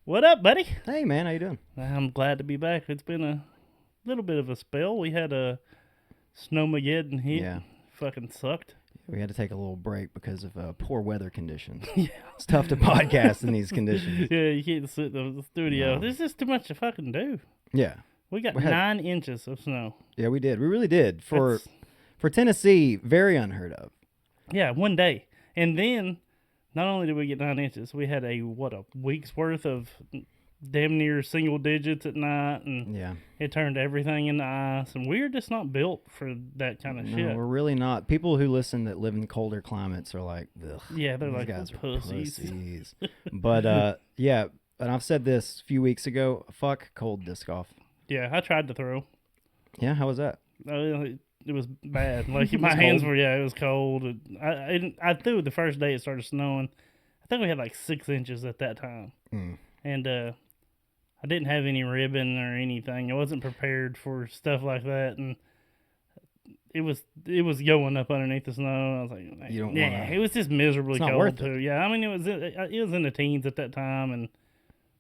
What up, buddy? Hey, man, how you doing? I'm glad to be back. It's been a little bit of a spell. We had a snowmageddon hit. Yeah. Fucking sucked. We had to take a little break because of poor weather conditions. Yeah. It's tough to podcast in these conditions. Yeah, you can't sit in the studio. No. There's just too much to fucking do. Yeah. We got We had- 9 inches of snow. Yeah, we did. We really did. For That's- Tennessee, very unheard of. Yeah, one day. And then, not only did we get 9 inches, we had a week's worth of damn near single digits at night, and Yeah. it turned everything into ice. And we're just not built for that kind of No, shit. we're really not. People who listen that live in colder climates are like, ugh. Yeah, they're these like, guys are pussies. pussies. But, yeah, and I've said this a few weeks ago, fuck cold disc golf. Yeah, I tried to throw. Yeah, how was that? It was bad. Like It my was hands cold? were, it was cold. I threw the first day it started snowing. I think we had like 6 inches at that time, and I didn't have any ribbon or anything. I wasn't prepared for stuff like that, and it was going up underneath the snow. I was like, You don't yeah, wanna- it was just miserably It's not cold worth it. too. Yeah, I mean it was in the teens at that time, and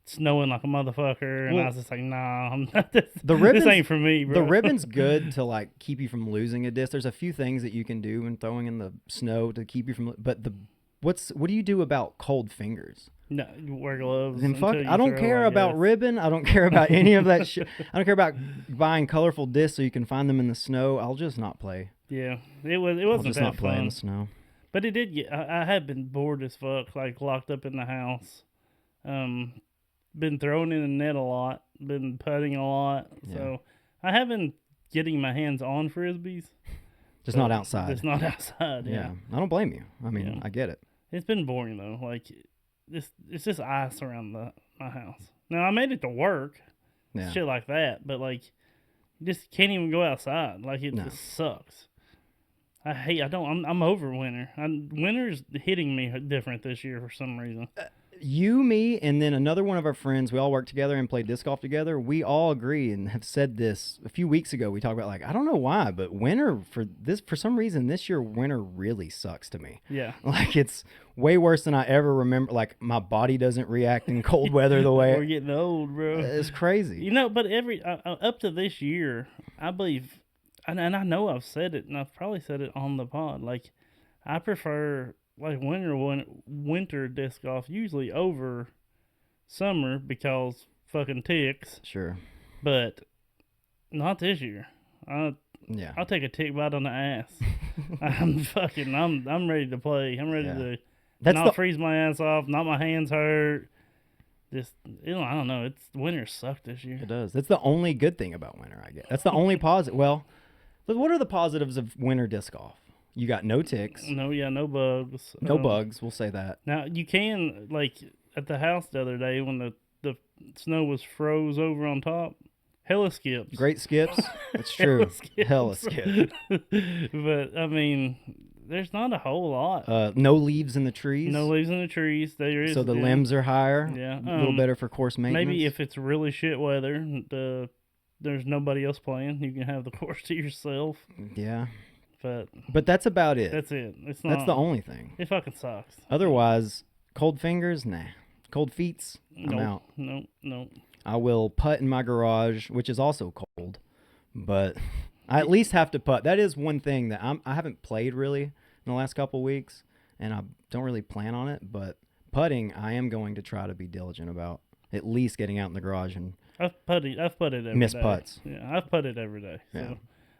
snowing like a motherfucker, and I Well, was just like, nah, I'm not, this ribbons- ain't for me, bro. The ribbon's good to like keep you from losing a disc. There's a few things that you can do when throwing in the snow to keep you from. But what do you do about cold fingers? No, you wear gloves. Then fuck. until you I don't throw, care about guess. ribbon. I don't care about any of that shit. I don't care about buying colorful discs so you can find them in the snow. I'll just not play. Yeah, it wasn't I'll just that not play in fun. the snow. But it did get. I have been bored as fuck, like locked up in the house. Been throwing in the net a lot. Been putting a lot. Yeah. So I have been getting my hands on frisbees. Just not outside. It's not outside. Yeah, I don't blame you. I mean, Yeah. I get it. It's been boring though. Like it's just ice around my house. Now I made it to work, Yeah. shit like that, but like you just can't even go outside. Like it No. just sucks. I'm over winter. Winter's hitting me different this year for some reason. You, me, and then another one of our friends, we all worked together and played disc golf together. We all agree and have said this a few weeks ago. We talked about like, I don't know why, but winter for some reason this year, winter really sucks to me. Yeah. Like it's way worse than I ever remember. Like my body doesn't react in cold weather the way We're getting old, bro. it's crazy. You know, but every up to this year, I believe, and I know I've said it, and I've probably said it on the pod. Like, I prefer like winter disc golf usually over summer because fucking ticks, Sure. but not this year. Yeah. I'll take a tick bite on the ass. I'm ready to play. I'm ready Yeah. to That's not the freeze my ass off, not my hands hurt. Just, I don't know. It's winter sucked this year. It does. That's the only good thing about winter, I guess. That's the only positive. Well, look, what are the positives of winter disc golf? You got no ticks, No bugs. no bugs. We'll say that. Now you can like at the house the other day when the snow was froze over on top. Hella skips. Great skips. That's true. Hella skips. skip. But I mean, there's not a whole lot. No leaves in the trees. No leaves in the trees. There is. So the yeah. limbs are higher. Yeah. A little better for course maintenance. Maybe if it's really shit weather, there's nobody else playing. You can have the course to yourself. Yeah. But that's about it. that's it. It's not. That's the only thing. It fucking sucks. Otherwise, cold fingers, nah. Cold feets, I'm out. Nope. I will putt in my garage, which is also cold, but I at least have to putt. That is one thing that I haven't played really in the last couple weeks, and I don't really plan on it. But putting, I am going to try to be diligent about at least getting out in the garage and I've putted every day. miss putts. Yeah, I've putted every day. So Yeah.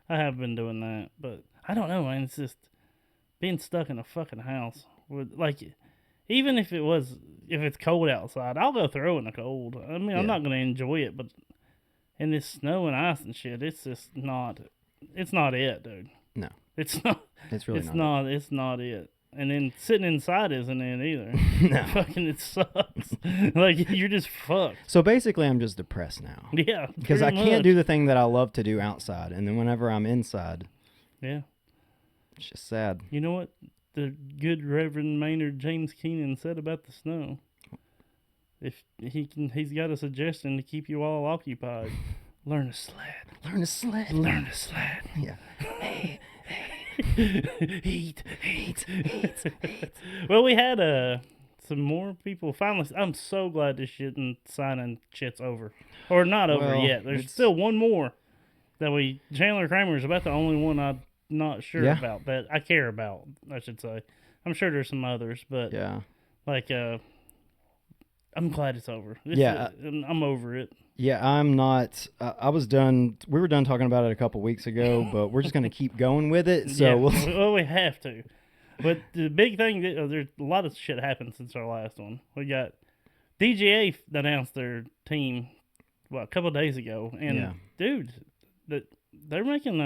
I have been doing that, but I don't know, man. It's just being stuck in a fucking house. Like, even if it's cold outside, I'll go throw in the cold. I mean, I'm not gonna enjoy it, but in this snow and ice and shit, it's just not. It's not it, dude. No, it's not. it's really it's not. not. It's not it. And then sitting inside isn't it either. No. Fucking, it sucks. Like you're just fucked. So basically, I'm just depressed now Yeah. because I pretty can't much. do the thing that I love to do outside, and then whenever I'm inside, Yeah. it's just sad. You know what the good Reverend Maynard James Keenan said about the snow? If he's got a suggestion to keep you all occupied. Learn to sled. Learn to sled. Learn to sled. Yeah. Heat. Well, we had some more people. Finally, I'm so glad this shit and signing shit's over. Or not over yet. There's still one more that Chandler Kramer is about the only one I'm not sure about, that I care about, I should say. I'm sure there's some others, but like, I'm glad it's over. I'm over it. Yeah, I'm not. I was done. We were done talking about it a couple weeks ago, but we're just going to keep going with it. So well, we have to. But the big thing, there's a lot of shit happened since our last one. We got DGA announced their team, a couple of days ago, and dude, they're making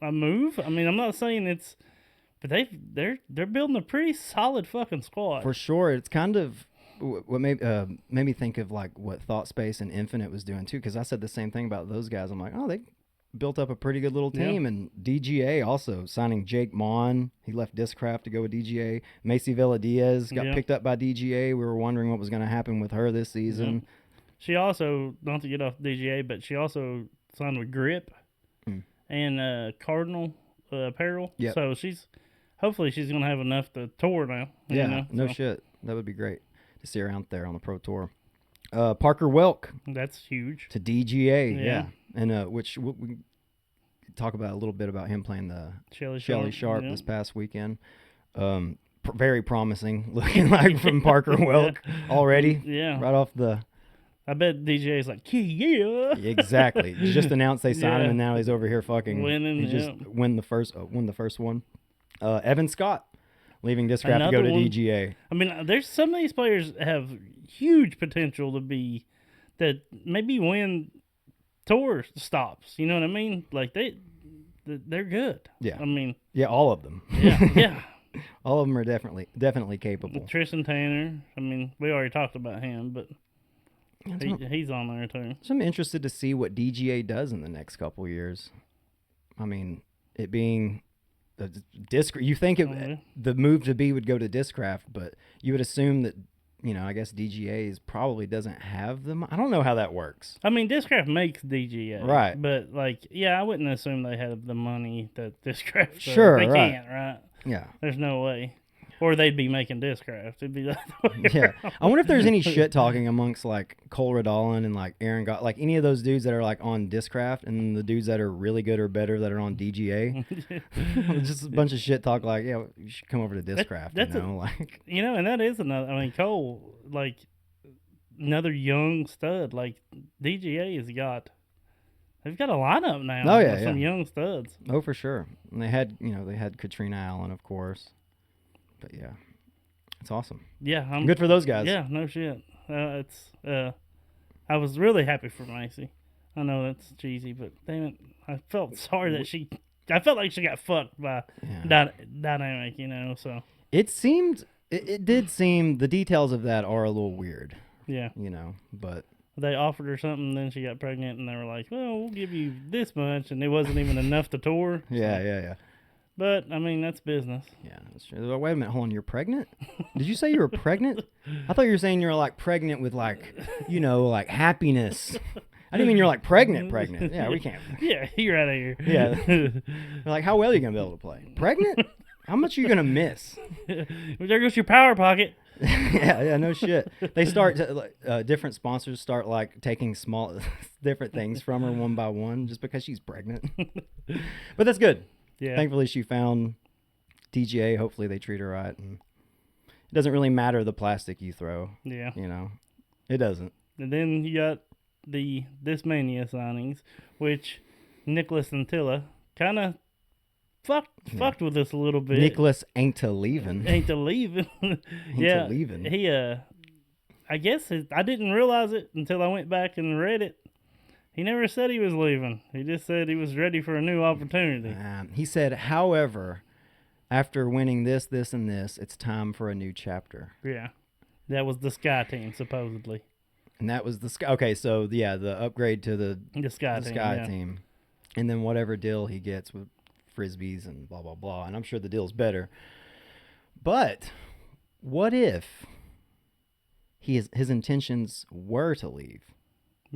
a move. I mean, I'm not saying it's, but they're building a pretty solid fucking squad for sure. It's kind of what made me think of like what Thought Space and Infinite was doing too, because I said the same thing about those guys. I'm like, oh, they built up a pretty good little team. And DGA also signing Jake Mon. He left Discraft to go with DGA. Macy Villa Diaz got picked up by DGA. We were wondering what was going to happen with her this season. She also, not to get off DGA, but she also signed with Grip and Cardinal Apparel. So hopefully she's going to have enough to tour now. No shit. That would be great to see her out there on the Pro Tour. Parker Welk. That's huge. To DGA, and which we talk about a little bit about him playing the Shelly Sharp this past weekend. Very promising looking like from Parker Welk already. Right off the. I bet DJ's like, yeah. Exactly. Just announced they signed him, and now he's over here fucking winning. He just won the first one. Evan Scott leaving Discraft to go to DGA. I mean, there's some of these players have huge potential to be that maybe win tour stops. You know what I mean? Like they're good. Yeah. I mean, all of them. Yeah. All of them are definitely capable. Tristan Tanner. I mean, we already talked about him, but he's on there too. So I'm interested to see what DGA does in the next couple years. I mean, it being the disc, you think the move to be would go to Discraft, but you would assume that, I guess DGA probably doesn't have them. I don't know how that works. I mean, Discraft makes DGA, right? But I wouldn't assume they have the money that Discraft. Sure, they can't, right? Yeah, there's no way. Or they'd be making Discraft. It'd be that. I wonder if there's any shit talking amongst like Cole Radallen and like Aaron like any of those dudes that are like on Discraft, and the dudes that are really good or better that are on DGA. Just a bunch of shit talk like, you should come over to Discraft. And that is another. I mean, Cole, like another young stud. Like DGA they've got a lineup now. Oh some young studs. Oh, for sure. And they had Katrina Allen, of course. But it's awesome. Yeah, I'm good for those guys. Yeah, no shit. I was really happy for Macy. I know that's cheesy, but damn it, I felt sorry that I felt like she got fucked by Dynamic, So it did seem the details of that are a little weird. Yeah, but they offered her something, and then she got pregnant, and they were like, "Well, we'll give you this much," and it wasn't even enough to tour. Yeah. But, I mean, that's business. Yeah, that's true. Wait a minute. Hold on. You're pregnant? Did you say you were pregnant? I thought you were saying you were, like, pregnant with, like, like, happiness. I didn't mean you're, like, pregnant. Yeah, we can't. Yeah, you're out of here. Yeah. Like, how well are you going to be able to play? Pregnant? How much are you going to miss? Well, there goes your power pocket. Yeah, no shit. They start, different sponsors start, like, taking different things from her one by one just because she's pregnant. But that's good. Yeah. Thankfully, she found DGA. Hopefully, they treat her right. And it doesn't really matter the plastic you throw. Yeah. It doesn't. And then you got the Dismania signings, which Nicholas and Tilla kind of fucked with us a little bit. Nicholas ain't a leaving. Yeah. He, I guess I didn't realize it until I went back and read it. He never said he was leaving. He just said he was ready for a new opportunity. He said, however, after winning this, and this, it's time for a new chapter. Yeah. That was the Sky team, supposedly. And that was the Sky. Okay, so, the upgrade to the Sky team. And then whatever deal he gets with Frisbees and blah, blah, blah. And I'm sure the deal's better. But what if his intentions were to leave?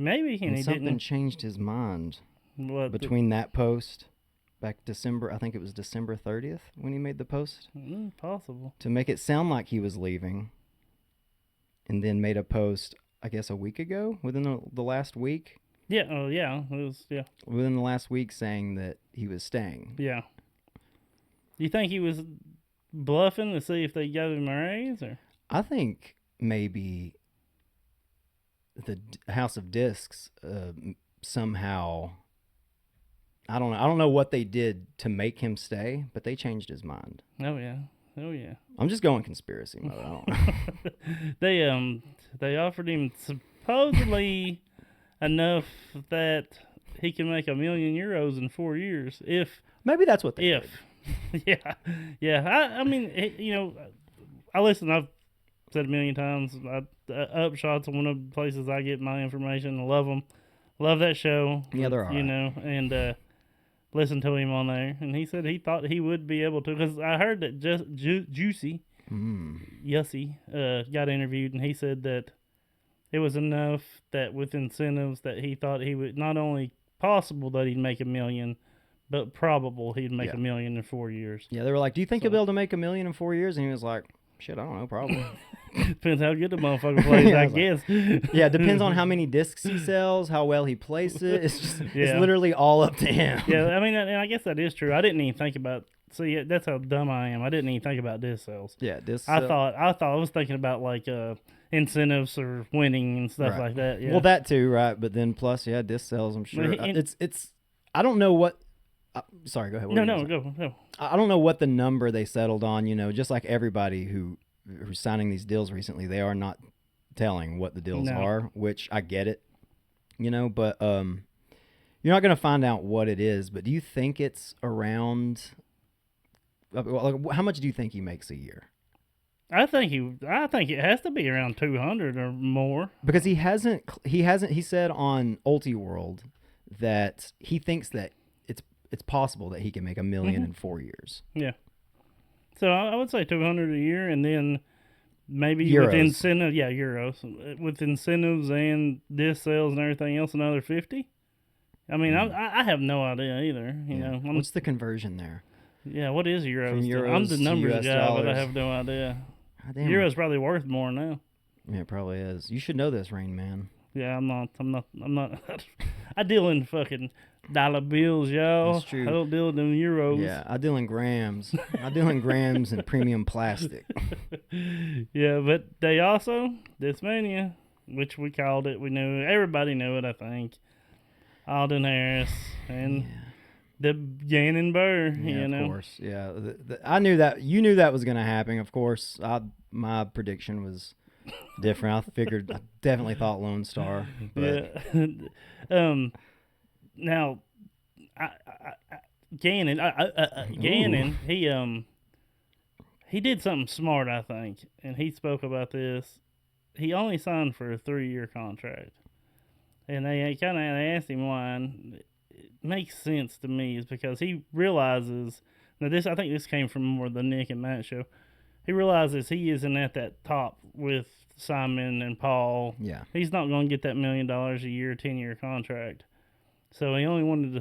Maybe, and he something didn't. changed his mind between that post back December. I think it was December 30th when he made the post. Possible. To make it sound like he was leaving, and then made a post, I guess, a week ago, within the last week. Yeah. Oh, yeah. It was. Yeah. Within the last week, saying that he was staying. Yeah. Do you think he was bluffing to see if they gave him a raise, or? I think maybe the House of Discs somehow. I don't know what they did to make him stay, but they changed his mind. Oh yeah. Oh yeah. I'm just going conspiracy mode. I don't They offered him supposedly enough that he can make €1 million in 4 years if maybe that's what they did. Yeah. I mean, I listen. I've said 1,000,000 times. Upshot's one of the places I get my information. I love them. Love that show. Yeah, they're all right. And listen to him on there. And he said he thought he would be able to, because I heard that Juicy, Yussie, got interviewed, and he said that it was enough that with incentives that he thought he would, not only possible that he'd make $1 million, but probable he'd make $1 million in 4 years. Yeah, they were like, "Do you think you'll be able to make $1 million in 4 years?" And he was like, "Shit, I don't know, probably." Depends how good the motherfucker plays, I guess. Yeah, it depends on how many discs he sells, how well he plays it. It's just, it's literally all up to him. Yeah, I mean, and I guess that is true. I didn't even think about. See, that's how dumb I am. I didn't even think about disc sales. Yeah, disc. I was thinking about like incentives or winning and stuff like that. Yeah. Well, that too, right? But then plus, disc sales. I'm sure it's. I don't know what. Sorry, go ahead. Go. I don't know what the number they settled on. Just like everybody who's signing these deals recently, they are not telling what the deals are, which I get it. But you're not going to find out what it is. But do you think it's around? How much do you think he makes a year? I think it has to be around 200 or more. Because he hasn't. He said on Ultiworld that he thinks that it's possible that he can make $1 million in 4 years. Yeah. So I would say 200 a year, and then maybe euros. With incentive, euros, with incentives and disc sales and everything else, another 50. I mean, I have no idea either. What's the conversion there? Yeah, what is euros? Euros I'm the numbers US guy, dollars. but I have no idea. Damn. Euro's probably worth more now. Yeah, it probably is. You should know this, Rain Man. Yeah, I'm not. I deal in fucking dollar bills, y'all. That's true. I don't deal in them euros. Yeah, I deal in grams. I deal in grams and premium plastic. Yeah, but they also, this mania, which we called it, we knew, everybody knew it, I think. Alden Harris and the Gannon Burr, Of course. Yeah, I knew that. You knew that was going to happen, of course. My prediction was different. I definitely thought Lone Star. But. Yeah. Now, Gannon, he did something smart, I think, and he spoke about this. He only signed for a 3-year contract, and they kind of asked him why. And it makes sense to me, is because he realizes now I think this came from more the Nick and Matt show. He realizes he isn't at that top with Simon and Paul. Yeah, he's not going to get that $1 million a year 10-year contract. So he only wanted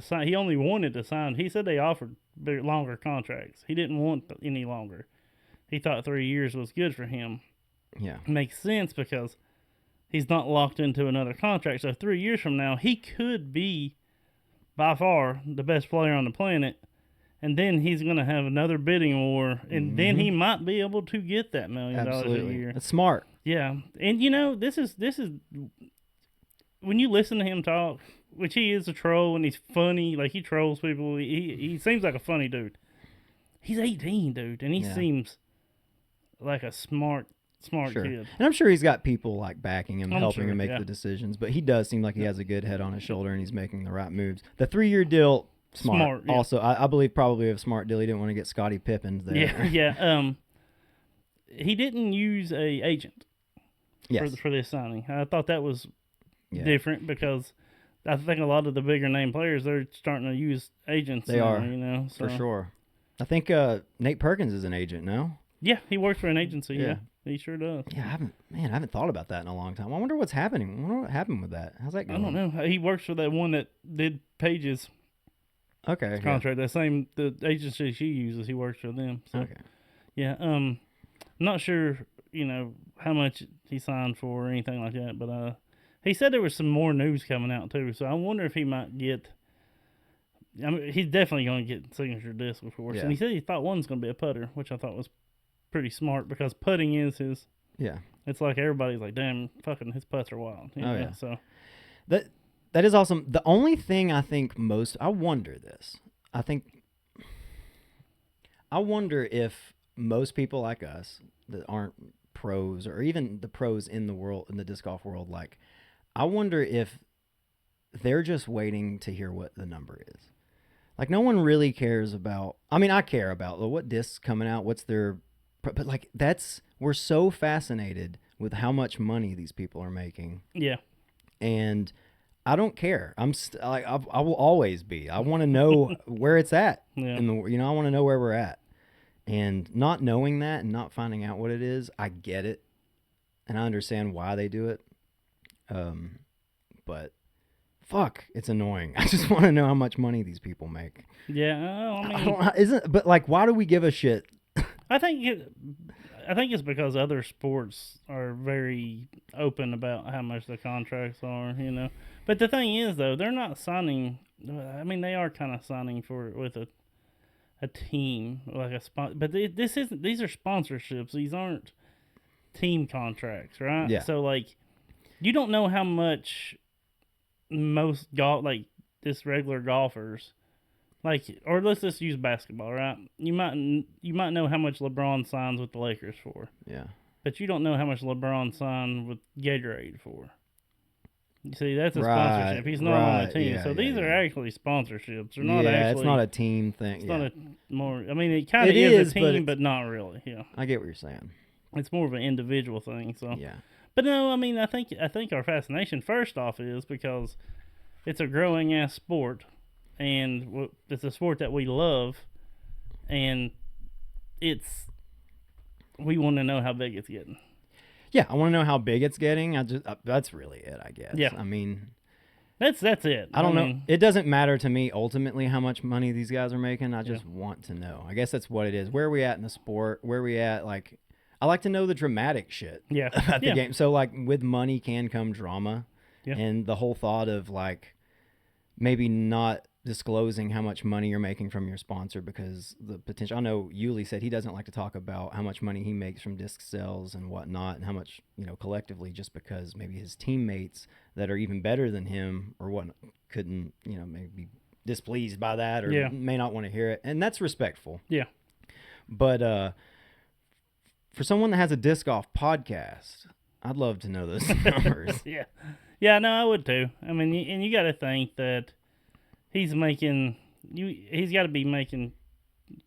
to sign. He said they offered longer contracts. He didn't want any longer. He thought 3 years was good for him. Yeah. Makes sense because he's not locked into another contract. So 3 years from now, he could be by far the best player on the planet. And then he's going to have another bidding war. And then he might be able to get that $1 million a year. That's smart. Yeah. And this is when you listen to him talk, which he is a troll and he's funny, like he trolls people. He seems like a funny dude. He's 18, dude, and he seems like a smart kid. And I'm sure he's got people like backing him, helping him make yeah. the decisions. But he does seem like he has a good head on his shoulder and he's making the right moves. The 3-year deal, smart. Yeah. Also, I believe probably a smart deal. He didn't want to get Scottie Pippen there. Yeah. He didn't use a agent for this signing. I thought that was different because I think a lot of the bigger name players, they're starting to use agents. They are, so. For sure. I think Nate Perkins is an agent, no? Yeah, he works for an agency. Yeah, he sure does. Yeah, I haven't thought about that in a long time. I wonder what's happening. I wonder what happened with that. How's that going? I don't know. He works for that one that did Paige's contract. The agency she uses, he works for them. So. Okay. Yeah. I'm not sure how much he signed for or anything like that. But he said there was some more news coming out too. So I wonder if he might get. I mean, he's definitely going to get signature disc, of course. Yeah. And he said he thought one's going to be a putter, which I thought was pretty smart because putting is his. Yeah. It's like everybody's like, damn, fucking his putts are wild. Yeah. So that is awesome. The only thing I think I wonder if most people like us that aren't pros or even the pros in the disc golf world, like, I wonder if they're just waiting to hear what the number is. Like, no one really cares about. I mean, I care about what discs coming out, what's their, but like we're so fascinated with how much money these people are making. Yeah. And I don't care. I will always be. I want to know where it's at. Yeah. I want to know where we're at. And not knowing that and not finding out what it is, I get it, and I understand why they do it. But fuck, it's annoying. I just want to know how much money these people make. Yeah, I mean, but like, why do we give a shit? I think it's because other sports are very open about how much the contracts are, But the thing is, though, they're not signing. I mean, they are kind of signing with a team, like a spot. But this isn't. These are sponsorships. These aren't team contracts, right? Yeah. So like, you don't know how much most this regular golfers. Like, or let's just use basketball, right? You might know how much LeBron signs with the Lakers for. Yeah. But you don't know how much LeBron signed with Gatorade for. You see, that's a sponsorship. He's not on a team. So these are actually sponsorships. They're not actually. It's not a team thing. It's not I mean, it kind of is a team, but not really. Yeah. I get what you're saying. It's more of an individual thing. So. Yeah. But no, I mean, I think our fascination first off is because it's a growing ass sport. And it's a sport that we love, and we want to know how big it's getting. Yeah, I want to know how big it's getting. That's really it, I guess. Yeah. I mean, that's it. I don't know. It doesn't matter to me ultimately how much money these guys are making. I just want to know. I guess that's what it is. Where are we at in the sport? Where are we at? Like, I like to know the dramatic shit about the game. So, like, with money can come drama. Yeah. And the whole thought of, like, maybe not disclosing how much money you're making from your sponsor because the potential. I know Yuli said he doesn't like to talk about how much money he makes from disc sales and whatnot, and how much, collectively, just because maybe his teammates that are even better than him or what couldn't, maybe be displeased by that or may not want to hear it, and that's respectful. Yeah. But for someone that has a disc golf podcast, I'd love to know those numbers. Yeah, no, I would too. I mean, and you got to think that he's making. He's got to be making.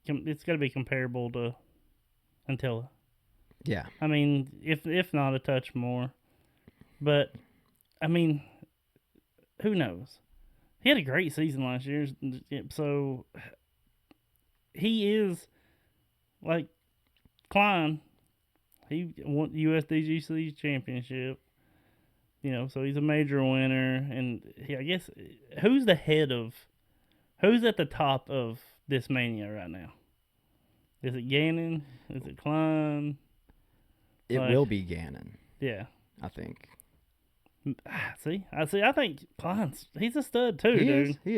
It's got to be comparable to Antilla. Yeah. I mean, if not a touch more, but I mean, who knows? He had a great season last year, so he is like Klein. He won USDGC championship. So he's a major winner, and I guess who's at the top of this mania right now? Is it Gannon? Is it Klein? It will be Gannon. Yeah, I think. I think he's a stud too, dude. He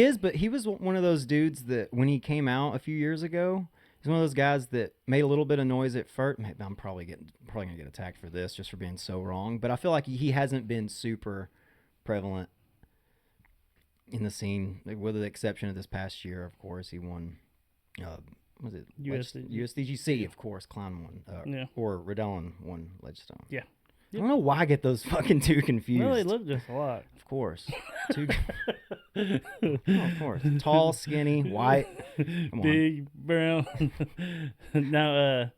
is, but he was one of those dudes that when he came out a few years ago, he's one of those guys that made a little bit of noise at first. I'm probably gonna get attacked for this just for being so wrong, but I feel like he hasn't been super prevalent in the scene, with the exception of this past year. Of course, he won. Was it USDGC? Of course, Klein won. Or Redellin won Ledgestone. Yeah. I don't know why I get those fucking two confused. Well, they look just a lot. Of course. Of course. Tall, skinny, white. Big, brown. No,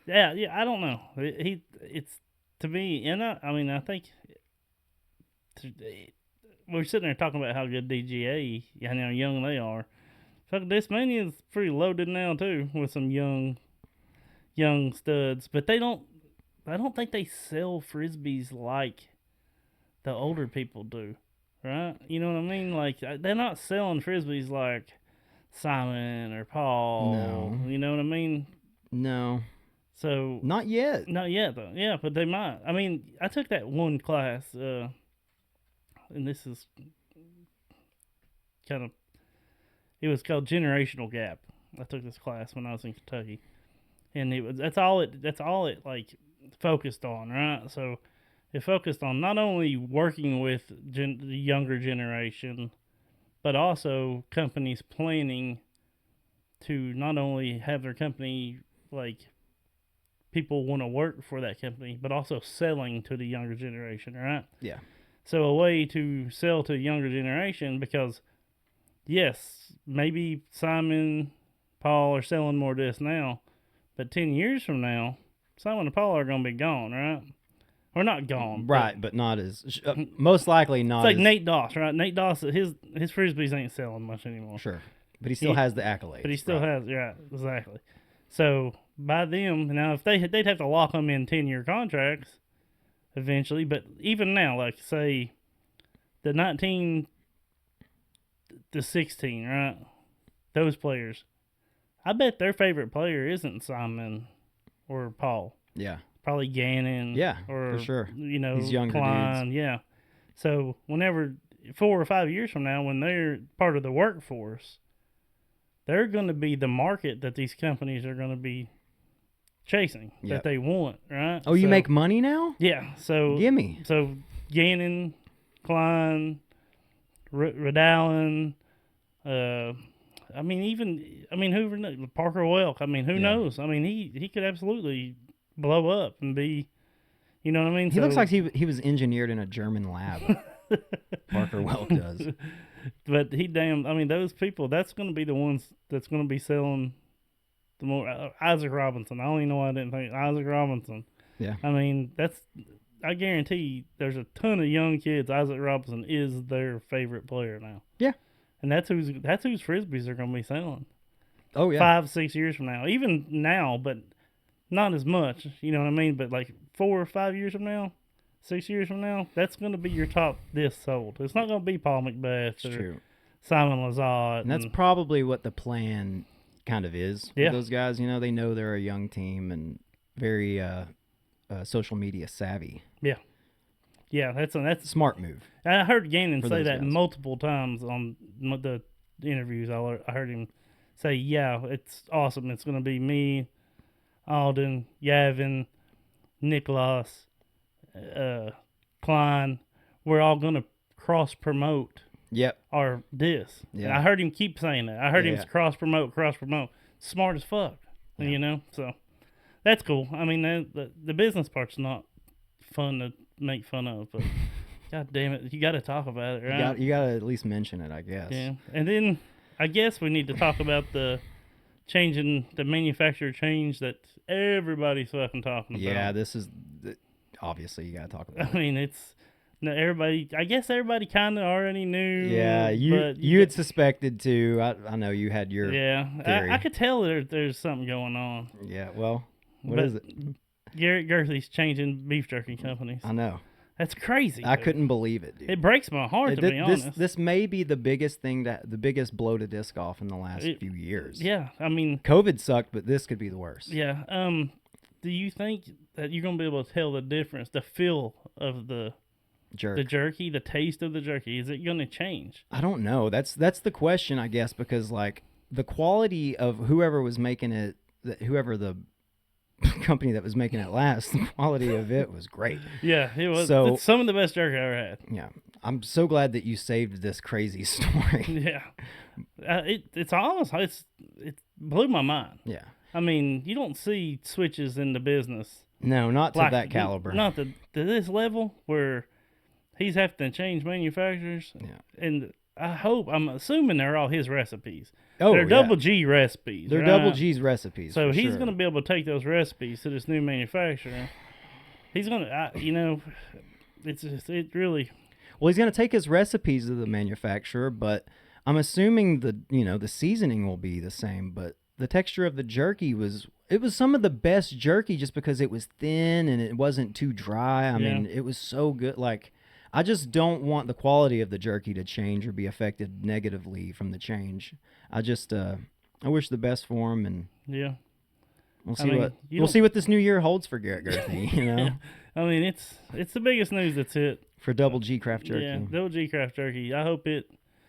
I don't know. It's to me, and I think we're sitting there talking about how good DGA, how young they are. Fuck, this mania is pretty loaded now too, with some young studs, but I don't think they sell frisbees like the older people do, right? You know what I mean? Like, they're not selling frisbees like Simon or Paul. No. You know what I mean? No. So Not yet. not yet though. Yeah, but they might. I mean, I took that one class, and this is kind of. It was called Generational Gap. I took this class when I was in Kentucky, and that's all it like focused on, right? So it focused on not only working with the younger generation, but also companies planning to not only have their company like people want to work for that company, but also selling to the younger generation, right? Yeah. So a way to sell to the younger generation, because yes, maybe Simon, Paul are selling more discs now, but 10 years from now, Simon and Paul are going to be gone, right? Or not gone. Right, but not as most likely not. It's like as, Nate Doss, right? Nate Doss, his frisbees ain't selling much anymore. Sure, but he still has the accolades. But he still has, yeah, exactly. So by them now, if they'd have to lock them in 10-year contracts eventually. But even now, like say the 19 to 16, right? Those players, I bet their favorite player isn't Simon or Paul. Yeah. Probably Gannon. Yeah, or, for sure. You know, these younger Klein, dudes. yeah. So whenever 4 or 5 years from now, when they're part of the workforce, they're going to be the market that these companies are going to be chasing, that they want, right? Oh, you make money now? Yeah. So Gimme. So Gannon, Klein, Radallen, I mean, Hoover, Parker Welk. I mean, who knows? I mean, he could absolutely blow up and be, you know what I mean? He looks like he was engineered in a German lab. Parker Welk does. But I mean, those people, that's going to be the ones that's going to be selling the more. Isaac Robinson. I don't even know why I didn't think Isaac Robinson. Yeah. I mean, I guarantee there's a ton of young kids. Isaac Robinson is their favorite player now. Yeah. And that's whose frisbees are going to be selling. Oh yeah. 5-6 years from now, even now, but not as much. You know what I mean? But like 4 or 5 years from now, 6 years from now, that's going to be your top disc sold. It's not going to be Paul McBeth or true. Simon Lizotte. And that's probably what the plan kind of is with those guys. You know, they know they're a young team and very social media savvy. Yeah. Yeah, that's a smart move. I heard Gannon say that guys. multiple times on the interviews. I heard him say, "Yeah, it's awesome. It's going to be me, Alden, Yavin, Nicholas, Klein. We're all going to cross promote our disc." Yeah. And I heard him keep saying that. I heard him cross promote. Smart as fuck. Yeah. You know, so that's cool. I mean, the business part's not fun to make fun of, but god damn it, you got to talk about it, right? You got to at least mention it, I guess. Yeah, and then I guess we need to talk about the manufacturer change that everybody's fucking talking about. Yeah, this is obviously you got to talk about. I mean, it's everybody. I guess everybody kind of already knew. Yeah, you had suspected too. I know you had your theory. I could tell there's something going on. Yeah, well, what is it? Garrett Gerthy's changing beef jerky companies. I know. That's crazy. I couldn't believe it, dude. It breaks my heart, to be honest. This may be the biggest blow to disc golf in the last few years. Yeah, I mean, COVID sucked, but this could be the worst. Yeah. Do you think that you're gonna be able to tell the difference, the feel of the jerky, the taste of the jerky? Is it gonna change? I don't know. That's the question, I guess, because like the quality of whoever was making it, whoever the company that was making it last, the quality of it was great. Yeah, it was. So, it's some of the best jerky I ever had. Yeah, I'm so glad that you saved this crazy story. Yeah, it's almost it blew my mind. Yeah, I mean, you don't see switches in the business. No, not to that caliber. Not to this level where he's having to change manufacturers. Yeah, and I'm assuming they're all his recipes. Oh, they're double G recipes. They're right? double G's recipes. So he's going to be able to take those recipes to this new manufacturer. He's going to, it really. Well, he's going to take his recipes to the manufacturer, but I'm assuming the seasoning will be the same. But the texture of the jerky was some of the best jerky just because it was thin and it wasn't too dry. I mean, it was so good. Like, I just don't want the quality of the jerky to change or be affected negatively from the change. I wish the best for him, and We'll see what this new year holds for Garrett Gerthy. You know, I mean, it's the biggest news that's hit for Double G Craft Jerky. Yeah, Double G Craft Jerky. I hope that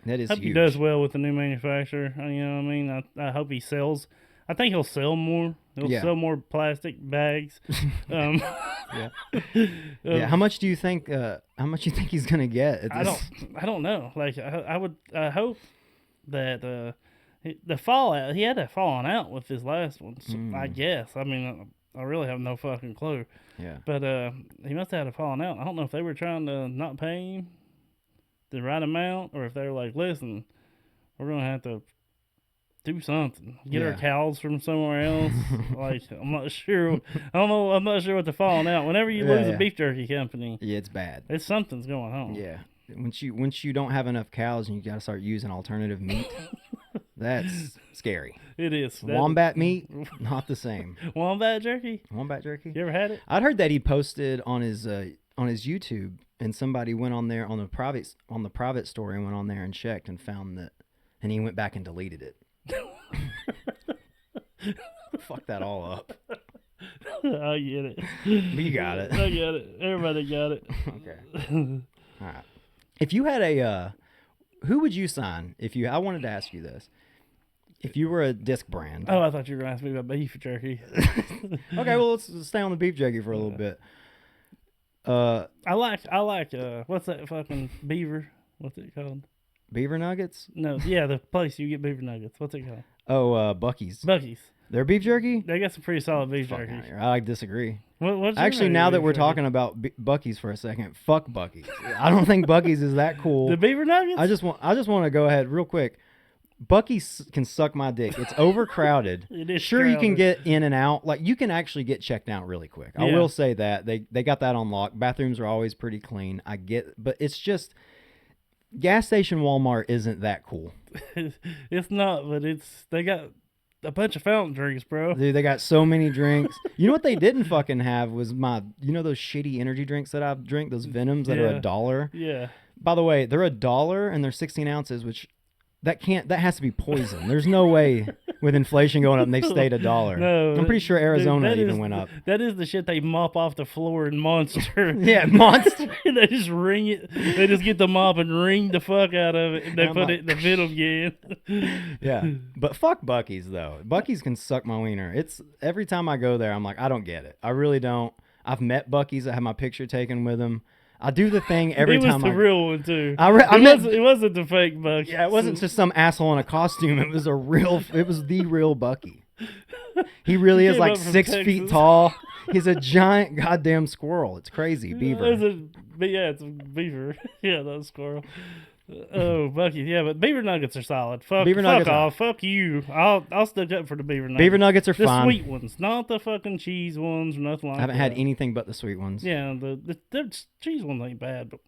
is huge. He does well with the new manufacturer. You know what I mean? I hope he sells. I think he'll sell more. He'll sell more plastic bags. Yeah. How much do you think? How much you think he's gonna get? I don't know. Like I hope that the fallout. He had that falling out with his last one. So I guess. I mean, I really have no fucking clue. Yeah. But he must have had a falling out. I don't know if they were trying to not pay him the right amount, or if they were like, listen, we're gonna have to do something. Get our cows from somewhere else. Like, I'm not sure. I don't know. I'm not sure what the falling out. Whenever you lose a beef jerky company, it's bad. Something's going on. Yeah. Once you don't have enough cows and you got to start using alternative meat, that's scary. It is. Wombat meat, not the same. Wombat jerky. Wombat jerky. You ever had it? I'd heard that he posted on his YouTube, and somebody went on there on the private story and went on there and checked and found that, and he went back and deleted it. Fuck that all up. I get it. You got it. I get it. Everybody got it. Okay. All right. If you had who would you sign I wanted to ask you this. If you were a disc brand. Oh, I thought you were going to ask me about beef jerky. Okay, well, let's stay on the beef jerky for a little bit. I like what's that fucking beaver? What's it called? Beaver nuggets? No, yeah, the place you get beaver nuggets. What's it called? Oh, Buc-ee's. Buc-ee's. Their beef jerky? They got some pretty solid beef jerky. I disagree. What's actually, now that we're talking about Buc-ee's for a second, fuck Buc-ee's. I don't think Buc-ee's is that cool. The beaver nuggets? I just want to go ahead real quick. Buc-ee's can suck my dick. It's overcrowded. It is sure, crowded. You can get in and out. Like, you can actually get checked out really quick. I will say that. They got that on lock. Bathrooms are always pretty clean. I get, but it's just gas station Walmart isn't that cool. It's not, but they got a bunch of fountain drinks, bro. Dude, they got so many drinks. You know what they didn't fucking have was those shitty energy drinks that I drink, those Venoms that are $1? Yeah. By the way, they're $1 and they're 16 ounces, which that has to be poison. There's no way with inflation going up and they've stayed $1. No, I'm pretty sure Arizona even went up. That is the shit they mop off the floor in Monster. Yeah, Monster. They just wring it. They just get the mop and wring the fuck out of it, and they put it in the Venom again. Yeah, but fuck Buc-ee's though. Buc-ee's can suck my wiener. It's every time I go there, I'm like, I don't get it. I really don't. I've met Buc-ee's. I have my picture taken with them. I do the thing every time. It was the real one too. It wasn't the fake Buc-ee. Yeah, it wasn't just some asshole in a costume. It was the real Buc-ee. He really is like 6 feet tall. He's a giant goddamn squirrel. It's crazy. Beaver. It's a beaver. Yeah, that's squirrel. Oh, Buc-ee. Yeah, but beaver nuggets are solid. Fuck off. Fuck you. I'll stick up for the beaver nuggets. Beaver nuggets are fine. The sweet ones, not the fucking cheese ones or nothing like that. I haven't had anything but the sweet ones. Yeah, the cheese ones ain't bad, but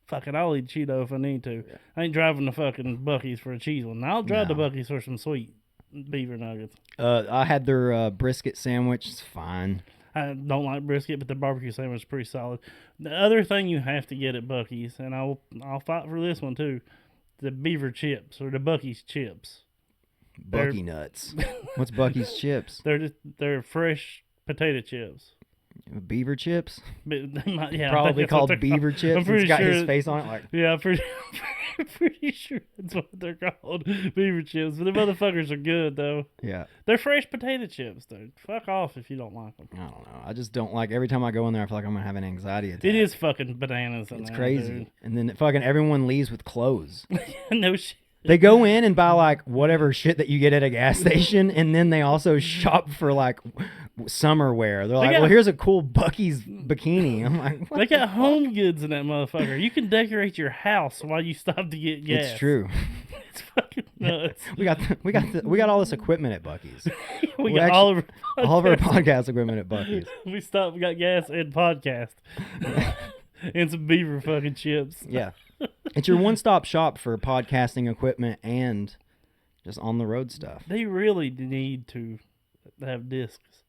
fuck it, I'll eat Cheeto if I need to. Yeah. I ain't driving the fucking Buc-ee's for a cheese one. I'll drive the Buc-ee's for some sweet beaver nuggets. I had their brisket sandwich. It's fine. I don't like brisket, but the barbecue sandwich is pretty solid. The other thing you have to get at Buc-ee's, and I'll fight for this one too, the beaver chips or the Buc-ee's chips. Buc-ee nuts. What's Buc-ee's chips? They're fresh potato chips. Beaver chips? Probably called beaver chips. I'm pretty sure got his face on it. Like, yeah, I'm pretty sure that's what they're called. Beaver chips. But the motherfuckers are good, though. Yeah. They're fresh potato chips, dude. Fuck off if you don't like them. I don't know. I just don't like, every time I go in there, I feel like I'm going to have an anxiety attack. It is fucking bananas. It's crazy. Dude. And then fucking everyone leaves with clothes. No shit. They go in and buy like whatever shit that you get at a gas station, and then they also shop for like summer wear. They're like, well, here's a cool Buc-ee's bikini. I'm like, they got home goods in that motherfucker. You can decorate your house while you stop to get gas. It's true. It's fucking nuts. We got all this equipment at Buc-ee's. we got all of our podcast equipment at Buc-ee's. We got gas and podcast. And some beaver fucking chips. Yeah. It's your one-stop shop for podcasting equipment and just on-the-road stuff. They really need to have discs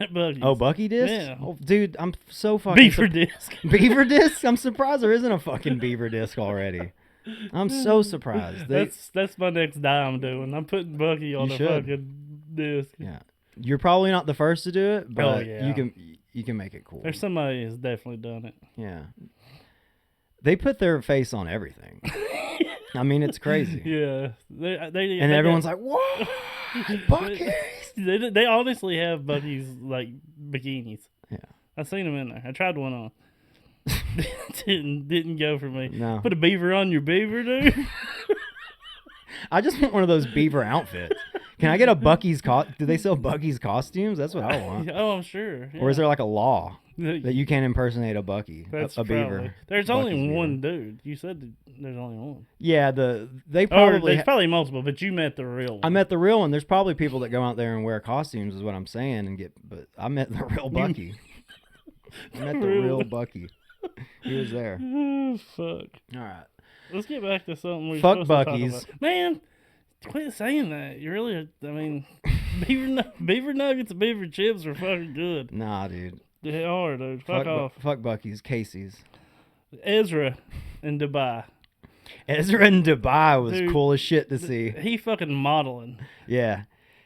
at Buc-ee's. Oh, Buc-ee discs? Yeah. Oh, dude, I'm so fucking... Beaver disc. Beaver disc? I'm surprised there isn't a fucking beaver disc already. I'm so surprised. That's my next die I'm doing. I'm putting Buc-ee on the fucking disc. Yeah. You're probably not the first to do it, but yeah. you can make it cool. There's somebody who's definitely done it. Yeah. They put their face on everything. I mean, it's crazy. Yeah. And everyone's like, what? Buc-ee's? They honestly have Buc-ee's, like, bikinis. Yeah. I seen them in there. I tried one on. didn't go for me. No. Put a beaver on your beaver, dude. I just want one of those beaver outfits. Can I get a Buc-ee's do they sell Buc-ee's costumes? That's what I want. Oh, I'm sure. Yeah. Or is there like a law that you can't impersonate a Buc-ee, a beaver? There's Buc-ee's only beaver. one dude. You said there's only one. Yeah, they Or probably there's probably multiple, but you met the real one. I met the real one. There's probably people that go out there and wear costumes, is what I'm saying, but I met the real Buc-ee. I met the real Buc-ee. He was there. Oh, fuck. All right. Let's get back to something we're Fuck supposed to talk Buc-ee's. about. Man, quit saying that. You really, I mean, beaver nuggets and beaver chips are fucking good. Nah, dude. They are, dude. Fuck off. Fuck Buc-ee's. Casey's. Ezra in Dubai. Ezra in Dubai was Dude, cool as shit to see. He fucking modeling. Yeah.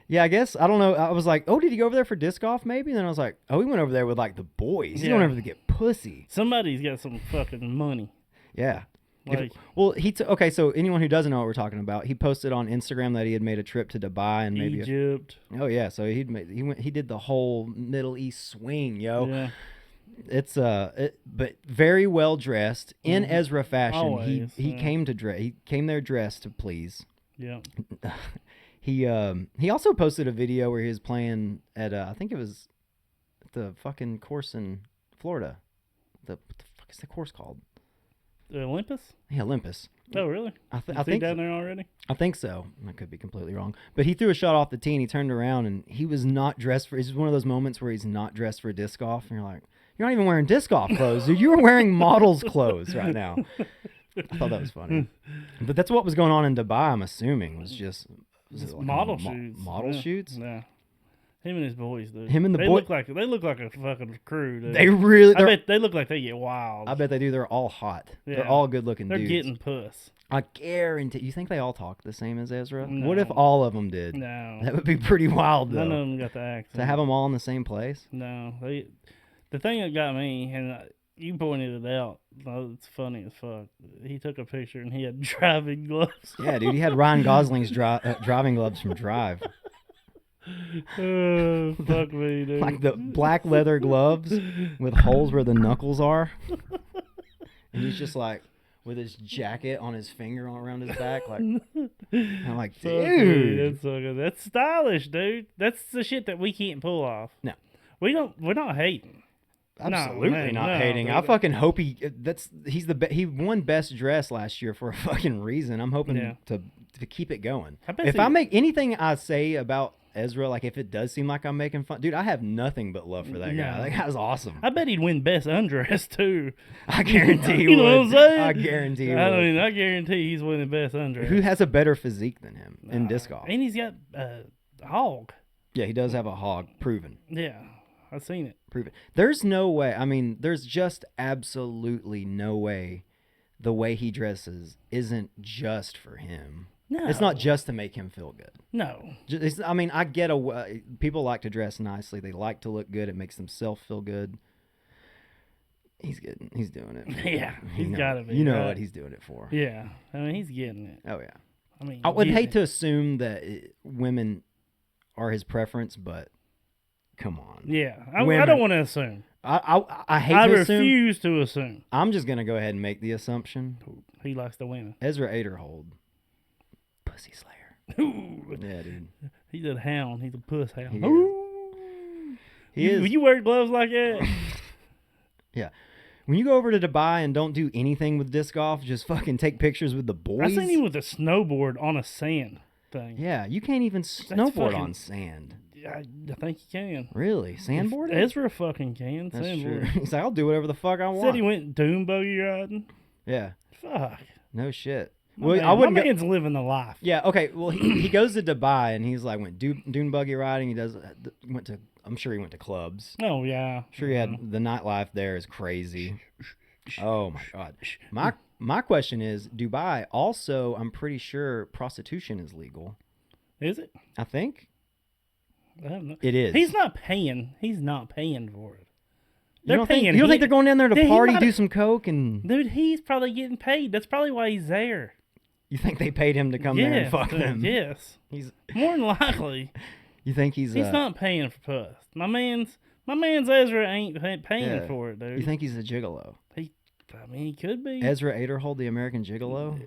Yeah, I guess. I don't know. I was like, oh, did he go over there for disc golf maybe? And then I was like, oh, he went over there with like the boys. He Yeah. went over to get pussy. Somebody's got some fucking money. Yeah. Like, Okay, so anyone who doesn't know what we're talking about, he posted on Instagram that he had made a trip to Dubai and maybe Egypt. oh yeah, so he did the whole Middle East swing, yo. Yeah. It's but very well dressed in Ezra fashion. Always, he yeah. he came there dressed to please. Yeah. He also posted a video where he was playing at I think it was the fucking course in Florida. What the fuck is the course called? The Olympus? Yeah, Olympus. Oh, really? I Is he think down there already? I think so. I could be completely wrong. But he threw a shot off the tee and he turned around and he was not dressed for. It's one of those moments where he's not dressed for disc golf and you're like, you're not even wearing disc golf clothes, dude. You were wearing model's clothes right now. I thought that was funny. But that's what was going on in Dubai. I'm assuming was just Just like model shoots. Model Yeah. shoots. Yeah. Him and his boys, dude. Him and the they boy- look like a fucking crew, dude. They really. I bet they look like they get wild. I bet they do. They're all hot. Yeah. They're all good looking They're dudes. getting puss. I guarantee. You think they all talk the same as Ezra? No. What if all of them did? No. That would be pretty wild, though. None of them got the accent. To have them all in the same place. No. The thing that got me, and you pointed it out, it's funny as fuck. He took a picture and he had driving gloves. Yeah, dude. He had Ryan Gosling's driving gloves from Drive. Oh, fuck me, dude. Like the black leather gloves with holes where the knuckles are. And he's just like with his jacket on his finger around his back. Like, I'm like, Fuck me, dude. that's so good. That's stylish, dude. That's the shit that we can't pull off. No. We're not hating. Absolutely man, not no, hating. dude. I fucking hope he won best dress last year for a fucking reason. I'm hoping to keep it going. If I make anything I say about Ezra, like if it does seem like I'm making fun, dude, I have nothing but love for that guy. That guy's awesome. I bet he'd win best undress too. I guarantee he You know would. what I'm saying? I guarantee he would. I guarantee he's winning best undress. Who has a better physique than him in disc golf? And he's got hog. Yeah, he does have a hog. Proven. Yeah, I've seen it. Proven. There's no way. I mean, there's just absolutely no way the way he dresses isn't just for him. No, It's not just to make him feel good. No, I mean, I get people like to dress nicely. They like to look good. It makes themselves feel good. He's doing it. yeah, he's got to be. You know right? what he's doing it for. Yeah, I mean he's getting it. Oh yeah. I mean, I would getting hate it. to assume that women are his preference, but come on. Yeah, I Women. don't want to assume. I hate I to assume. refuse to assume. I'm just gonna go ahead and make the assumption. He likes to win. Ezra Aderhold, pussy slayer. Ooh, Yeah, dude. he's a hound. He's a puss hound. He is. Ooh. He is. When you wear gloves like that, Yeah. When you go over to Dubai and don't do anything with disc golf, just fucking take pictures with the I boys. seen him with a snowboard on a sand thing. Yeah, you can't even snowboard fucking- on sand. I think he can. Really? Sandboard? Ezra fucking can. That's true. Sandboard. He's like, I'll do whatever the fuck I want. Said he went dune buggy riding. Yeah. Fuck. No shit. My Well, man, I wouldn't my go- man's living the life. Yeah, okay. Well, he goes to Dubai and he's like went dune buggy riding. He does went to. I'm sure he went to clubs. Oh yeah. Sure, he had the nightlife there is crazy. Oh my god. My question is, Dubai also, I'm pretty sure prostitution is legal. Is it? I think. I don't know. It is. He's not paying. He's not paying for it. You don't think they're going down there to Dude, party, do some coke, and... Dude, he's probably getting paid. That's probably why he's there. You think they paid him to come there and fuck them? Yes. He's more than likely. You think he's not paying for puss. My man's Ezra ain't paying for it, dude. You think he's a gigolo? He could be. Ezra Aderhold, the American gigolo?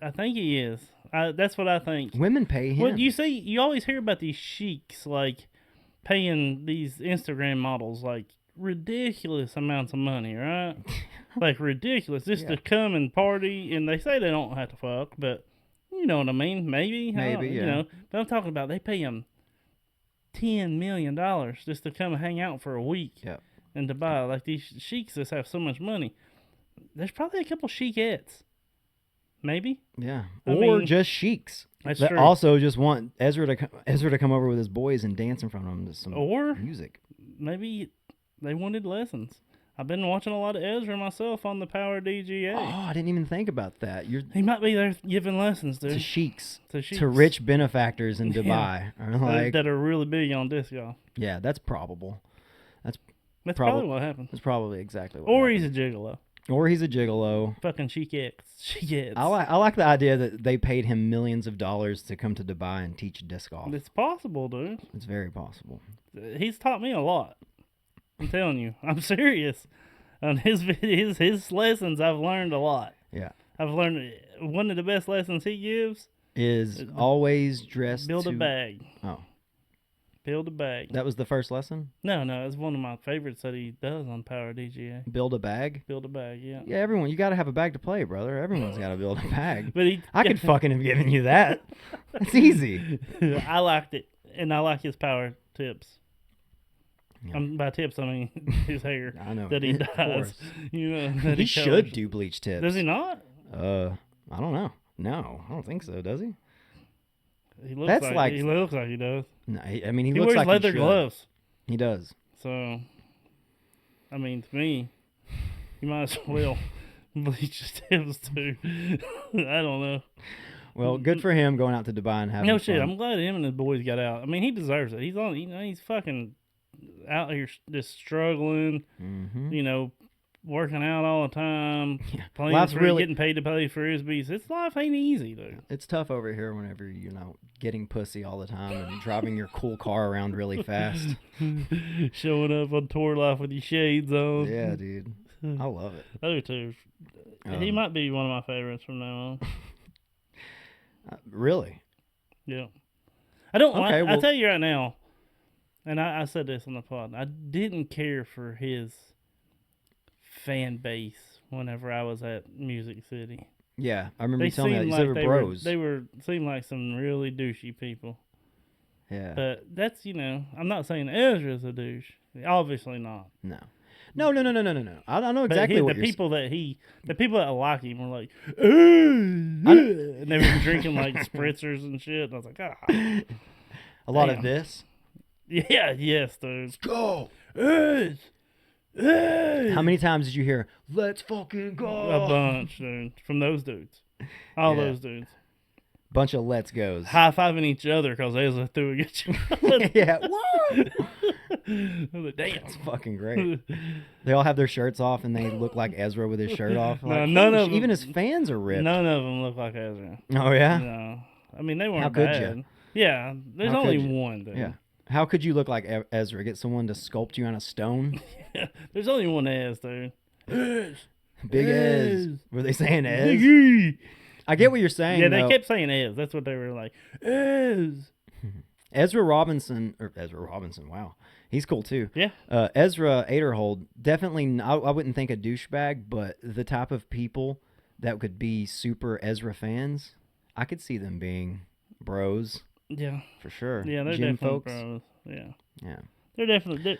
I think he is. That's what I think. Women pay him. Well, you always hear about these sheiks, like, paying these Instagram models, like, ridiculous amounts of money, right? Like, ridiculous, just to come and party, and they say they don't have to fuck, but you know what I mean? Maybe, yeah. You know, but I'm talking about they pay them $10 million just to come and hang out for a week in Dubai. Like, these sheiks just have so much money. There's probably a couple sheikettes. Maybe. Yeah. Or just sheiks. That's that true. Also just want Ezra to come over with his boys and dance in front of them to some music. Maybe they wanted lessons. I've been watching a lot of Ezra myself on the Power DGA. Oh, I didn't even think about that. He might be there giving lessons, dude. To sheiks. To rich benefactors in Dubai. That are really big on disc golf. Yeah, that's probable. That's probably what happened. That's probably exactly what happened. He's a gigolo. Or he's a gigolo. Fucking sheikettes. I like the idea that they paid him millions of dollars to come to Dubai and teach disc golf. It's possible, dude. It's very possible. He's taught me a lot. I'm telling you. I'm serious. On his lessons, I've learned a lot. Yeah. I've learned one of the best lessons he gives is always dressed build a bag. Oh. Build a bag. That was the first lesson? No, it's one of my favorites that he does on Power DGA. Build a bag? Build a bag, yeah. Yeah, you got to have a bag to play, brother. Everyone's got to build a bag. But I could fucking have given you that. It's easy. I liked it, and I like his power tips. Yeah. By tips, I mean his hair. I know that he does. You know, he should do bleach tips. Does he not? I don't know. No, I don't think so. Does he? He looks like he does. No, I mean he wears looks like leather gloves. He does. So, I mean, to me, you might as well bleach his tips too. I don't know. Well, good for him going out to Dubai and having shit. fun. I'm glad him and his boys got out. I mean, he deserves it. He's on. He's fucking out here just struggling. Mm-hmm. You know, working out all the time. Yeah. Getting paid to play frisbees. Life ain't easy, dude. It's tough over here whenever getting pussy all the time and driving your cool car around really fast. Showing up on tour life with your shades on. Yeah, dude. I love it. I do too. He might be one of my favorites from now on. Really? Yeah. I'll tell you right now, and I said this on the pod, I didn't care for his fan base whenever I was at Music City. Yeah, I remember you telling me that. You said they were bros. They seemed like some really douchey people. Yeah. But that's, I'm not saying Ezra's a douche. Obviously not. No. No. I know exactly what the people that like him were like, and they were drinking like spritzers and shit. And I was like, a lot of this. Yeah. Yes, dude. Let's go. Hey. How many times did you hear, let's fucking go? A bunch, dude. From those dudes. All those dudes. Bunch of let's goes. High-fiving each other because Ezra threw against you. Yeah. What? Like, damn. That's fucking great. They all have their shirts off and they look like Ezra with his shirt off. Like, none of them, even his fans are ripped. None of them look like Ezra. Oh, yeah? No. I mean, they weren't How bad. could you? Yeah. There's only one, dude. Yeah. How could you look like Ezra? Get someone to sculpt you on a stone? Yeah. There's only one Ez, dude. Ez. Big Ez. Were they saying Ez? Big E. I get what you're saying. Yeah, they kept saying Ez. That's what they were like. Ez. Ezra Robinson. Wow, he's cool too. Yeah. Ezra Aderhold, definitely. I wouldn't think a douchebag, but the type of people that could be super Ezra fans, I could see them being bros. Yeah, for sure. Yeah, they're Gym definitely folks. bros. Yeah. Yeah. They're definitely.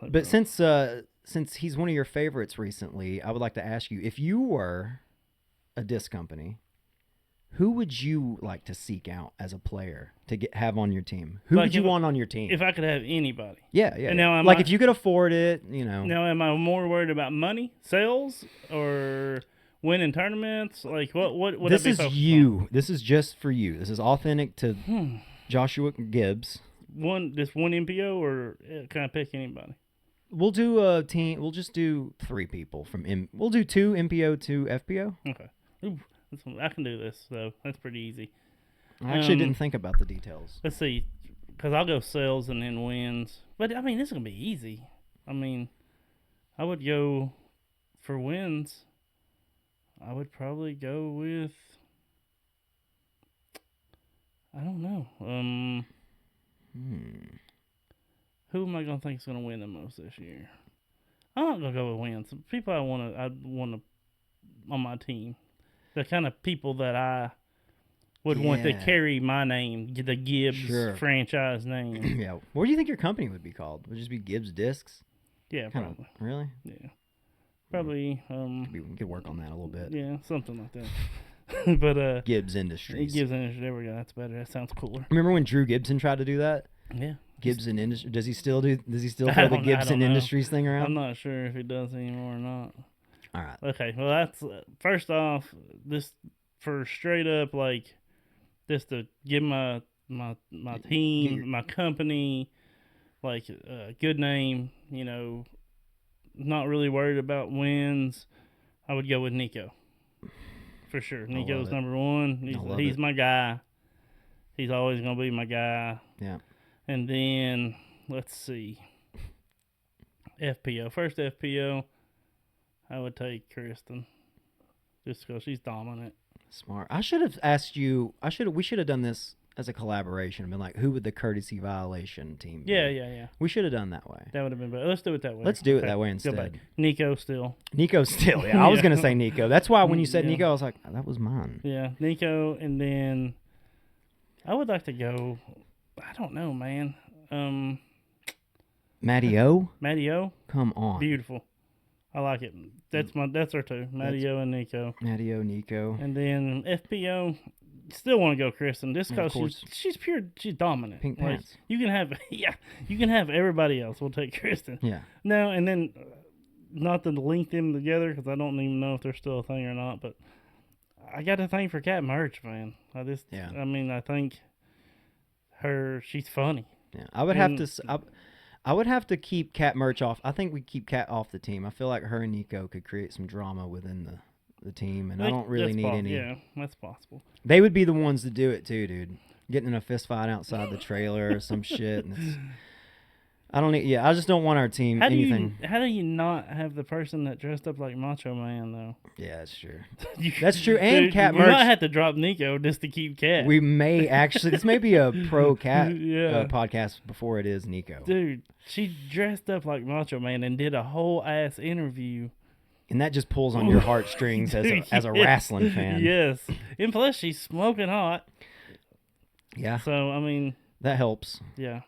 But since he's one of your favorites recently, I would like to ask you, if you were a disc company, who would you like to seek out as a player to have on your team? Who would you want on your team? If I could have anybody. Yeah. And now if you could afford it, Now, am I more worried about money, sales, or winning tournaments? Like, what this is you. On? This is just for you. This is authentic to Joshua Gibbs. just one MPO, or can I pick anybody? We'll do a team. We'll just do 3 people from We'll do 2 MPO, 2 FPO. Okay. Ooh, I can do this, so that's pretty easy. I actually didn't think about the details. Let's see, because I'll go sales and then wins. But, I mean, this is going to be easy. I mean, I would go for wins. I would probably go with, I don't know. Who am I going to think is going to win the most this year? I'm not going to go with wins. People I want to on my team. The kind of people that I would want to carry my name, the Gibbs franchise name. Yeah. What do you think your company would be called? Would it just be Gibbs Discs? Yeah, probably. Really? Yeah. Probably. We could work on that a little bit. Yeah, something like that. But Gibbs Industries. Gibbs Industries. There we go. That's better. That sounds cooler. Remember when Drew Gibson tried to do that? Yeah. Gibson Industries. Does he still throw the Gibson Industries thing around? I'm not sure if he does anymore or not. All right. Okay. Well, that's first off. This for straight up just to give my team, my company, a good name. Not really worried about wins. I would go with Nico. For sure. Nico's number one. He's my guy. He's always going to be my guy. Yeah. And then, let's see. FPO. First FPO, I would take Kristen. Just because she's dominant. Smart. I should have asked you. We should have done this as a collaboration. I've been like, who would the courtesy violation team be? Yeah. We should have done that way. That would have been better. Let's do it that way. Let's do it that way instead. Nico still. Yeah. I was going to say Nico. That's why when you said Nico, I was like, oh, that was mine. Yeah, Nico. And then I would like to go, I don't know, man. Matty-O? Matty-O? Come on. Beautiful. I like it. That's our two. Matty-O and Nico. Matty-O, Nico. And then FPO, still want to go Kristen. Just because she's dominant. Pink pants. You can have everybody else. We'll take Kristen. Yeah. No, and then not to link them together because I don't even know if they're still a thing or not. But I got a thing for Cat Merch, man. I think she's funny. Yeah, I would have to keep Cat Merch off. I think we keep Cat off the team. I feel like her and Nico could create some drama within the team, and I don't really need any. Yeah, that's possible. They would be the ones to do it too, dude. Getting in a fist fight outside the trailer or some shit. And I just don't want our team How do you not have the person that dressed up like Macho Man though? Yeah, that's true. That's true. And Cat Merch. We might have to drop Nico just to keep Cat. We may actually. This may be a pro Cat podcast before it is Nico. Dude, she dressed up like Macho Man and did a whole ass interview. And that just pulls on your heartstrings as a wrestling fan. Yes. And plus, she's smoking hot. Yeah. So, I mean. That helps. Yeah.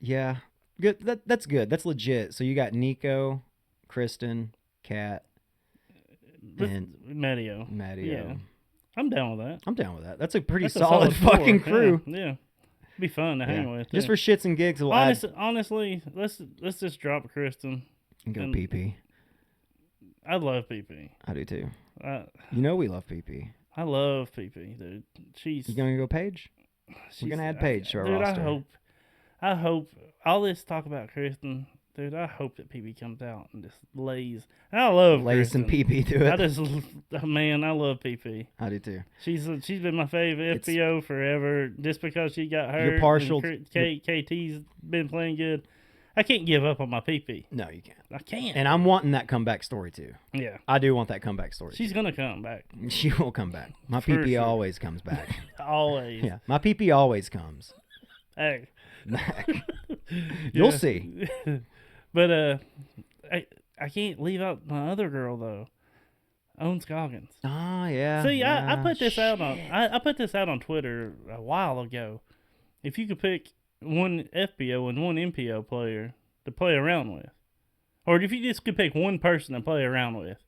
Yeah. Good. That's good. That's legit. So you got Nico, Kristen, Kat, and Matty-O. Yeah. I'm down with that. That's a pretty solid fucking crew. Yeah. Be fun to hang with. Just for shits and gigs. Honestly, let's just drop Kristen. And go PP. I love PP. I do too. We love PP. I love PP, dude. You gonna go Paige? We're gonna add Paige to our roster. I hope all this talk about Kristen, dude. I hope that PP comes out and just lays. And I love some PP to it. I love PP. I do too. She's been my favorite FPO forever. Just because she got hurt. You're partial. KT's been playing good. I can't give up on my PP. No, you can't. I can't. And I'm wanting that comeback story too. Yeah. I do want that comeback story. She's going to come back. She will come back. My PP always comes back. Always. Yeah. My PP always comes. Hey. You'll see. But I can't leave out my other girl though. Owens Goggins. Ah, yeah. See, I put this out on I put this out on Twitter a while ago. If you could pick one FPO and one MPO player to play around with, or if you just could pick one person to play around with,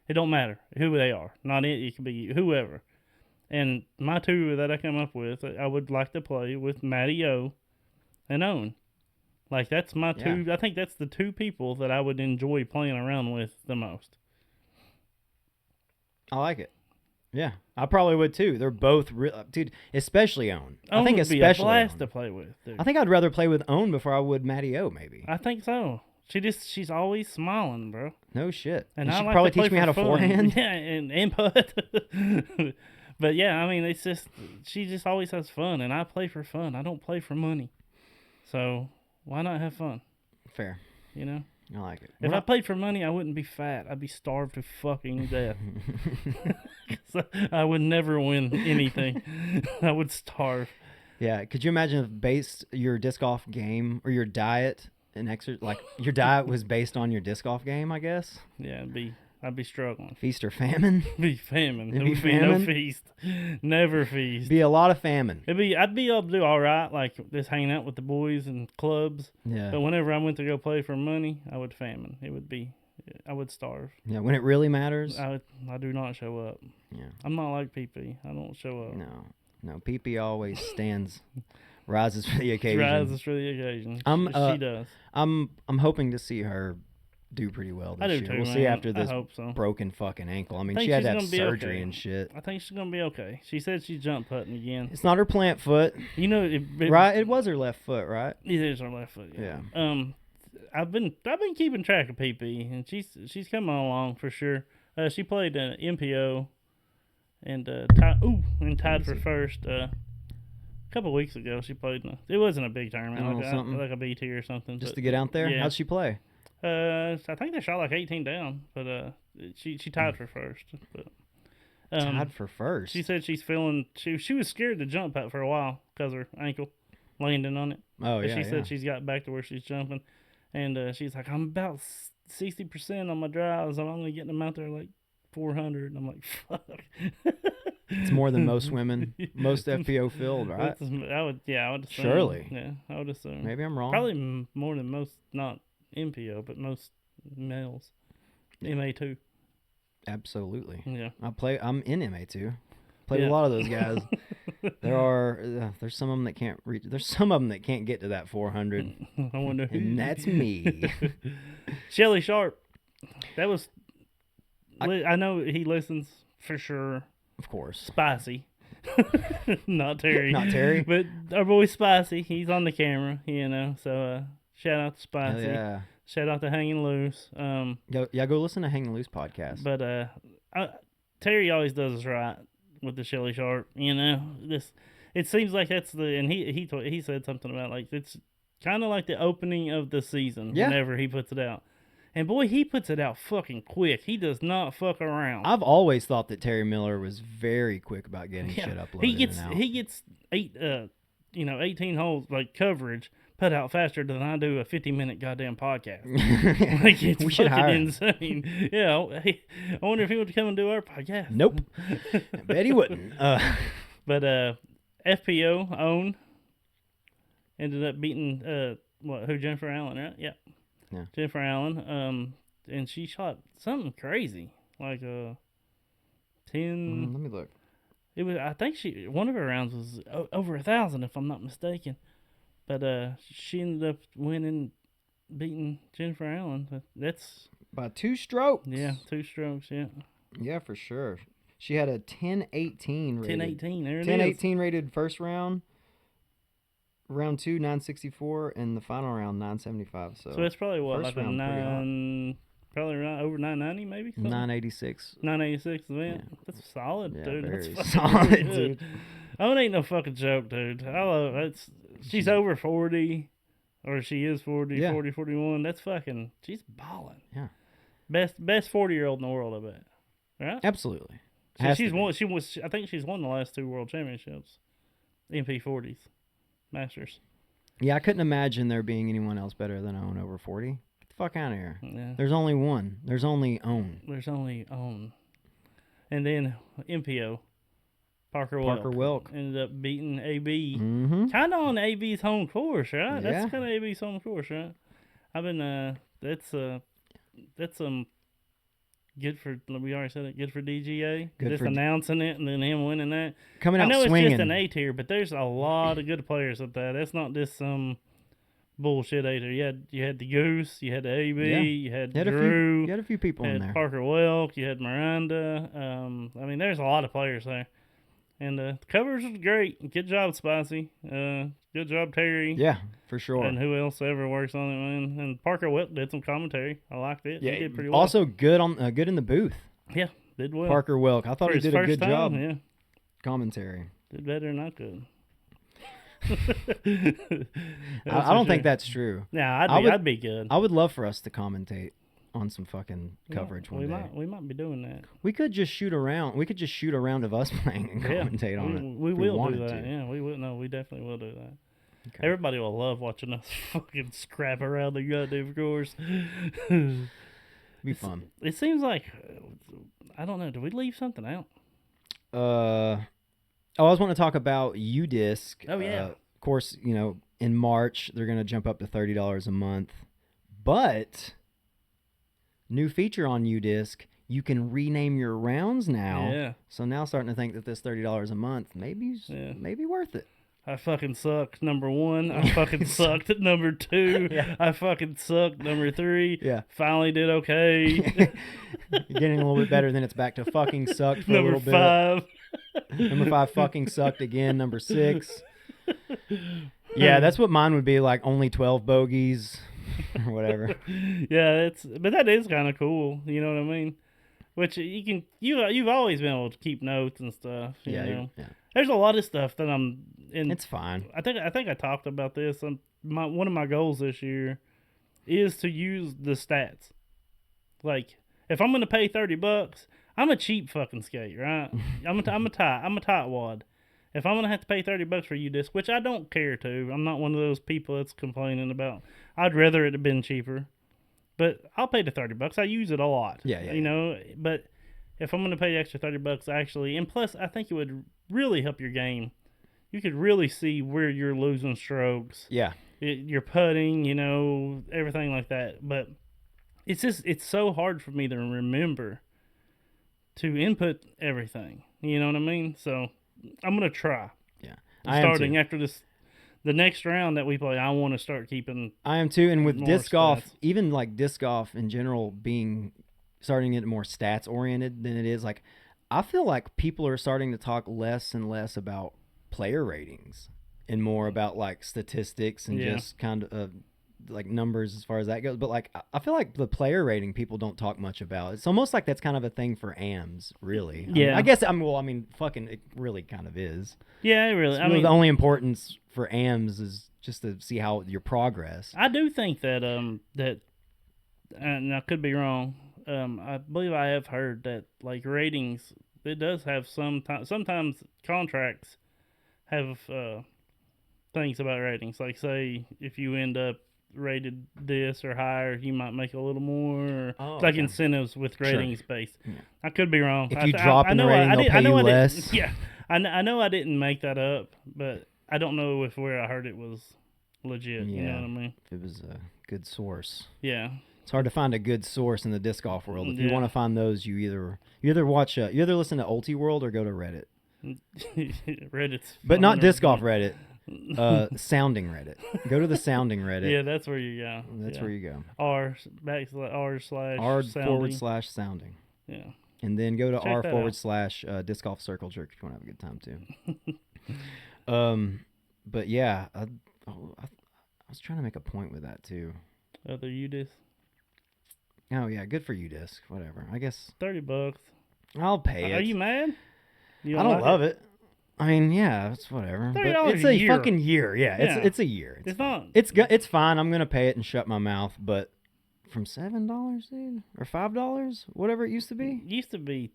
it don't matter who they are. It could be whoever. And my two that I come up with, I would like to play with Matty-O and Owen. Like, that's my two. I think that's the two people that I would enjoy playing around with the most. I like it. Yeah, I probably would too. They're both dude, especially Own. I think would be especially a blast Own. to play with. Dude. I think I'd rather play with Own before I would Matty O, maybe. I think so. She's always smiling, bro. No shit. And she I could like probably to play teach me for how to fun. forehand. Yeah, and input. But yeah, I mean, it's just she just always has fun, and I play for fun. I don't play for money, so why not have fun? Fair. You know. I like it. If I played for money, I wouldn't be fat. I'd be starved to fucking death. So I would never win anything. I would starve. Yeah. Could you imagine if based your disc golf game or your diet and exercise, like your diet was based on your disc golf game? I guess. Yeah, I'd be struggling. Feast or famine? Be famine. It'd There be would be no famine? feast. Never feast. Be a lot of famine. I'd be able to do all right, like just hanging out with the boys and clubs. Yeah. But whenever I went to go play for money, I would famine. I would starve. Yeah. When it really matters. I do not show up. Yeah. I'm not like PP. I don't show up. No. PP always stands, rises for the occasion. Rises for the occasion. She does. I'm hoping to see her do pretty well this I do year. too, We'll man. see after I this hope so. broken fucking ankle. I mean, I think she had she's to have gonna be surgery okay. and shit. I think she's gonna be okay. She said she's jump putting again. It's not her plant foot, You know, right? It was her left foot, right? It is her left foot. Yeah. I've been keeping track of PP, and she's coming along for sure. She played MPO, and tied for first. A couple weeks ago, she played. It wasn't a big tournament, like a BT or something. Just but, to get out there. yeah. How'd she play? I think they shot like 18 down, but she tied for first. But Tied for first. she said she's feeling. She was scared to jump out for a while because her ankle landing on it. Oh But yeah. she said she's got back to where she's jumping, and she's like, I'm about 60% on my drives. I'm only getting them out there like 400. And I'm like, fuck. It's more than most women, most FPO filled, right? I would assume. Surely. Yeah, I would assume. Maybe I'm wrong. Probably more than most, not MPO, but most males. MA2. Absolutely. Yeah. I'm in MA2. Played Yeah. a lot of those guys. There's some of them that can't reach. There's some of them that can't get to that 400, I wonder who. and that's me. Shelly Sharp. That was. I know he listens for sure. Of course. Spicy. Not Terry. Not Terry. But our boy Spicy, he's on the camera, you know. So shout out to Spicy. Hell yeah. Shout out to Hanging Loose. Go listen to Hanging Loose podcast. But Terry always does us right with the Shelly Sharp. You know, it seems like that's and he said something about like it's kind of like the opening of the season whenever he puts it out. And boy, he puts it out fucking quick. He does not fuck around. I've always thought that Terry Miller was very quick about getting shit uploaded. He gets 18 holes like coverage put out faster than I do a 50-minute goddamn podcast. Like it's We should fucking hire him. insane. Yeah, I wonder if he would come and do our podcast. Nope. I bet he wouldn't. But FPO Own ended up beating Jennifer Allen, right? Yeah. Jennifer Allen. And she shot something crazy, like 10. Let me look. It was. I think one of her rounds was over 1,000, if I'm not mistaken. But she ended up beating Jennifer Allen. That's by 2 strokes. Yeah, 2 strokes. Yeah. Yeah, for sure. She had a 10-18 rated. 10-18. There it is. 10-18 rated first round. Round 2, 964, and the final round, 975. So it's probably what, first like a round pretty hot. probably around over 990 maybe? Something? 986. 986 event. Yeah. That's solid, Yeah, dude. very That's solid, good. dude. Oh, it ain't no fucking joke, dude. I love it. She's over 40, or she is 40, Yeah. 40, 41. That's fucking, she's balling. Yeah. Best 40-year-old in the world, I bet. Right? Absolutely. She's won. I think she's won the last 2 world championships, MP40s, Masters. Yeah, I couldn't imagine there being anyone else better than Own over 40. Get the fuck out of here. Yeah. There's only one. There's only Own. There's only Own, and then MPO. Parker Welk ended up beating AB, kind of on AB's home course, right? Yeah. That's kind of AB's home course, right? I've been that's good for. We already said it. Good for DGA. Just announcing it and then him winning that. Coming out I know swinging. it's just an A tier, but there's a lot of good players at that. That's not just some bullshitator. You had the Goose, you had the AB, Yeah. you had You Drew, had a few people you in had there. Parker Welk, you had Miranda. I mean, there's a lot of players there. And the covers was great. Good job, Spicy. Good job, Terry. Yeah, for sure. And who else ever works on it, man? And Parker Welk did some commentary. I liked it. Yeah, he did pretty well. Also good in the booth. Yeah, did well. Parker Welk. I thought For he his did a good first job. time, yeah. Commentary. Did better than I could. I don't think that's true. Yeah, I'd be good. I would love for us to commentate on some fucking coverage one day. We might be doing that. We could just shoot around. We could just shoot a round of us playing and commentate on it. We will do that. To. Yeah, we will. No, we definitely will do that. Okay. Everybody will love watching us fucking scrap around the goddamn course. Be fun. It seems like I don't know. Did we leave something out? I was want to talk about Udisc. Oh yeah. Of course, in March they're going to jump up to $30 a month, but new feature on Udisc, you can rename your rounds now. Yeah. So now starting to think that this $30 a month maybe worth it. I fucking sucked, number 1. I fucking sucked at number 2. Yeah. I fucking sucked, number 3. Yeah. Finally did okay. You're getting a little bit better, then it's back to fucking sucked for number a little 5. bit. Number 5 fucking sucked again. Number 6. Yeah, that's what mine would be, like only 12 bogeys or whatever. Yeah, but that is kind of cool. You know what I mean? Which you've always been able to keep notes and stuff. You know? Yeah. There's a lot of stuff that I'm in. It's fine. I think I talked about this. One of my goals this year is to use the stats. Like, if I'm gonna pay $30, I'm a cheap fucking skate, right? I'm a tightwad. If I'm gonna have to pay $30 for Udisc, which I don't care to, I'm not one of those people that's complaining about. I'd rather it have been cheaper, but I'll pay the $30. I use it a lot. Yeah. You know, but if I'm gonna pay the extra $30, actually, and plus, I think it would really help your game. You could really see where you're losing strokes. Yeah. You're putting, everything like that. But it's so hard for me to remember to input everything. You know what I mean? So I'm going to try. Yeah. Starting after the next round that we play, I want to start keeping. I am too. And with more disc stats. golf, even like disc golf in general starting to get more stats oriented than it is, like, I feel like people are starting to talk less and less about player ratings and more about like statistics and just kind of like numbers as far as that goes. But like, I feel like the player rating people don't talk much about. It's almost like that's kind of a thing for AMs, really. Yeah. I guess fucking it really kind of is. Yeah, it really. The only importance for AMs is just to see how your progress. I do think that and I could be wrong. I believe I have heard that like ratings, it does have sometimes contracts have things about ratings. Like, say if you end up rated this or higher, you might make a little more. Like incentives with ratings based. Yeah. I could be wrong. If you drop in the rating, they'll pay you less. Yeah, I know I didn't make that up, but I don't know if where I heard it was legit. Yeah, you know what I mean? If it was a good source. Yeah. It's hard to find a good source in the disc golf world. If you want to find those, you either watch you either listen to Ulti World or go to Reddit. Reddit's but not disc golf Reddit. Sounding Reddit. Go to the sounding Reddit. Yeah, that's where you go. That's where you go. r/sounding. Yeah. And then go to r/ disc golf circle jerk if you want to have a good time too. But yeah, I was trying to make a point with that too. Other Udisc. Oh yeah, good for Udisc. Whatever. I guess $30. I'll pay it. Are you mad? I don't love it. I mean, yeah, it's whatever. But it's a fucking year. Yeah, it's a year. It's not. It's fine. I'm gonna pay it and shut my mouth. But from $7, dude, or $5, whatever it used to be. It used to be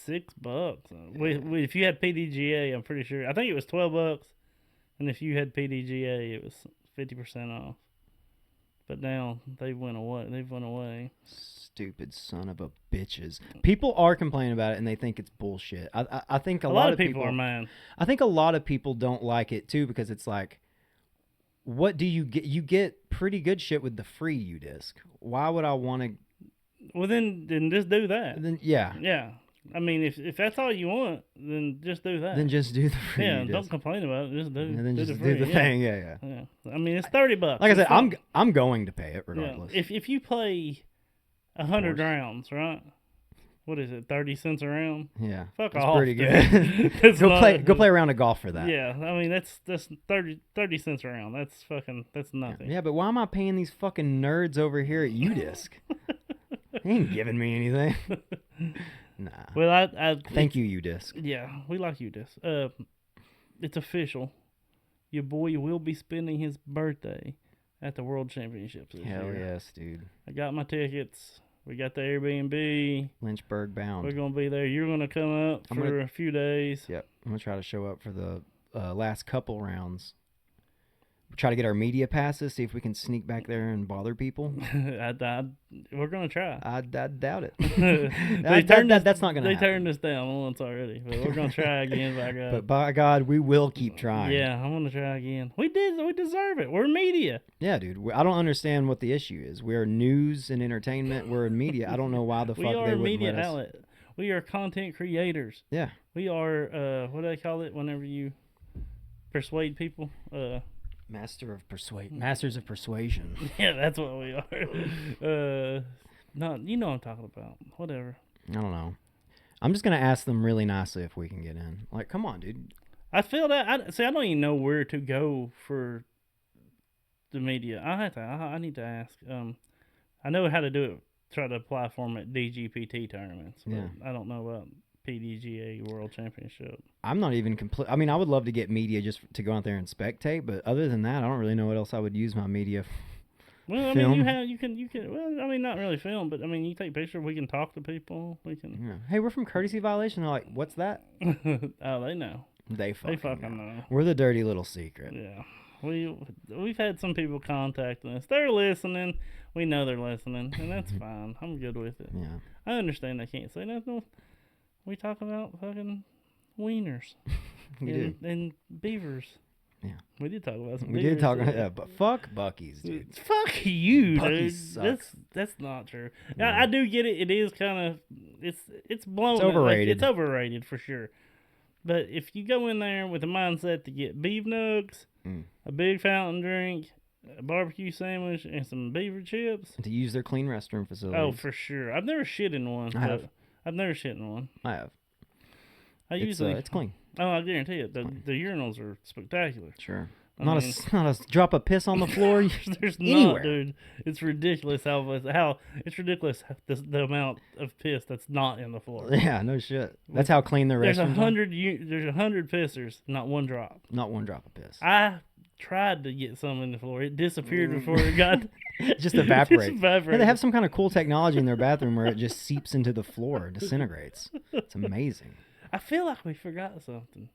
$6. If you had PDGA, I'm pretty sure. I think it was $12, and if you had PDGA, it was 50% off. But now they went away. They've went away. Stupid son of a bitches. People are complaining about it, and they think it's bullshit. I think a lot of people are mad. I think a lot of people don't like it too because it's like, what do you get? You get pretty good shit with the free Udisc. Why would I want to? Well, then just do that. Then yeah. Yeah. I mean, if that's all you want, then just do that. Then just do the free. Yeah, Udisc. don't complain about it. Just do. And then do just the free. do the thing. Yeah. I mean, it's $30. Like I said, It's I'm going to pay it regardless. Yeah. If you play 100 rounds, right? What is it? 30 cents a round? Yeah, Fuck that's off. pretty good. Go play a round of golf for that. Yeah, I mean that's 30 cents a round. That's nothing. Yeah, but why am I paying these fucking nerds over here at Udisc? They ain't giving me anything. Nah. Well, I thank you, Udisc. Yeah, we like Udisc. It's official. Your boy will be spending his birthday at the World Championships this Hell year. yes, dude. I got my tickets. We got the Airbnb. Lynchburg bound. We're gonna be there. You're gonna come up for a few days. Yep. I'm gonna try to show up for the last couple rounds. Try to get our media passes. See if we can sneak back there and bother people. We're gonna try. I doubt it. That's not gonna. They happen. turned us down once already, but we're gonna try again. By God. But by God, we will keep trying. Yeah, I'm gonna try again. We deserve it. We're media. Yeah, dude. I don't understand what the issue is. We're news and entertainment. We're in media. I don't know why the fuck we they are wouldn't media let us. outlet. We are content creators. Yeah. We are what do they call it whenever you persuade people? Masters of persuasion. Yeah, that's what we are. No, you know what I'm talking about. Whatever. I don't know. I'm just gonna ask them really nicely if we can get in. Like, come on, dude. I feel that. I don't even know where to go for the media. I need to ask. I know how to do it. Try to apply for them at DGPT tournaments. But Yeah. I don't know about PDGA World Championship. I'm not even complete. I mean, I would love to get media just to go out there and spectate, but other than that, I don't really know what else I would use my media. Well, I film. mean, you can. Well, I mean, not really film, but I mean, you take pictures. We can talk to people. We can. Yeah. Hey, we're from Courtesy Violation. They're like, what's that? Oh, they know. They fucking know. We're the dirty little secret. Yeah, we've had some people contacting us. They're listening. We know they're listening, and that's fine. I'm good with it. Yeah. I understand they can't say nothing. We talk about fucking wieners and beavers. Yeah. We did talk about some We beavers. did talk about that, but fuck Buc-ee's, dude. Fuck you, Buc-ee's dude. sucks. That's not true. No. I do get it. It is kind of it's blown. It's overrated. It's overrated for sure. But if you go in there with a mindset to get beef nugs, a big fountain drink, a barbecue sandwich, and some beaver chips, To use their clean restroom facilities. oh, for sure. I've never shit in one. I've never shit in one. I have. It's clean. Oh, I guarantee it. The urinals are spectacular. Sure. I Not mean, a drop of piss on the floor. There's anywhere. not, dude. It's ridiculous the amount of piss that's not in the floor. Yeah, no shit. That's how clean their There's restrooms are. There's 100 pissers, not one drop. Not one drop of piss. I tried to get some in the floor. It disappeared before it got. Just evaporates. Just evaporated. Yeah, they have some kind of cool technology in their bathroom where it just seeps into the floor, disintegrates. It's amazing. I feel like we forgot something.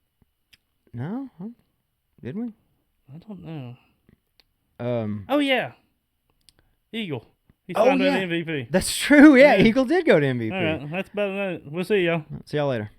No? Huh? Did we? I don't know. Oh yeah, Eagle. He's signed an MVP. That's true. Yeah, Eagle did go to MVP. All right, that's about it. We'll see y'all. See y'all later.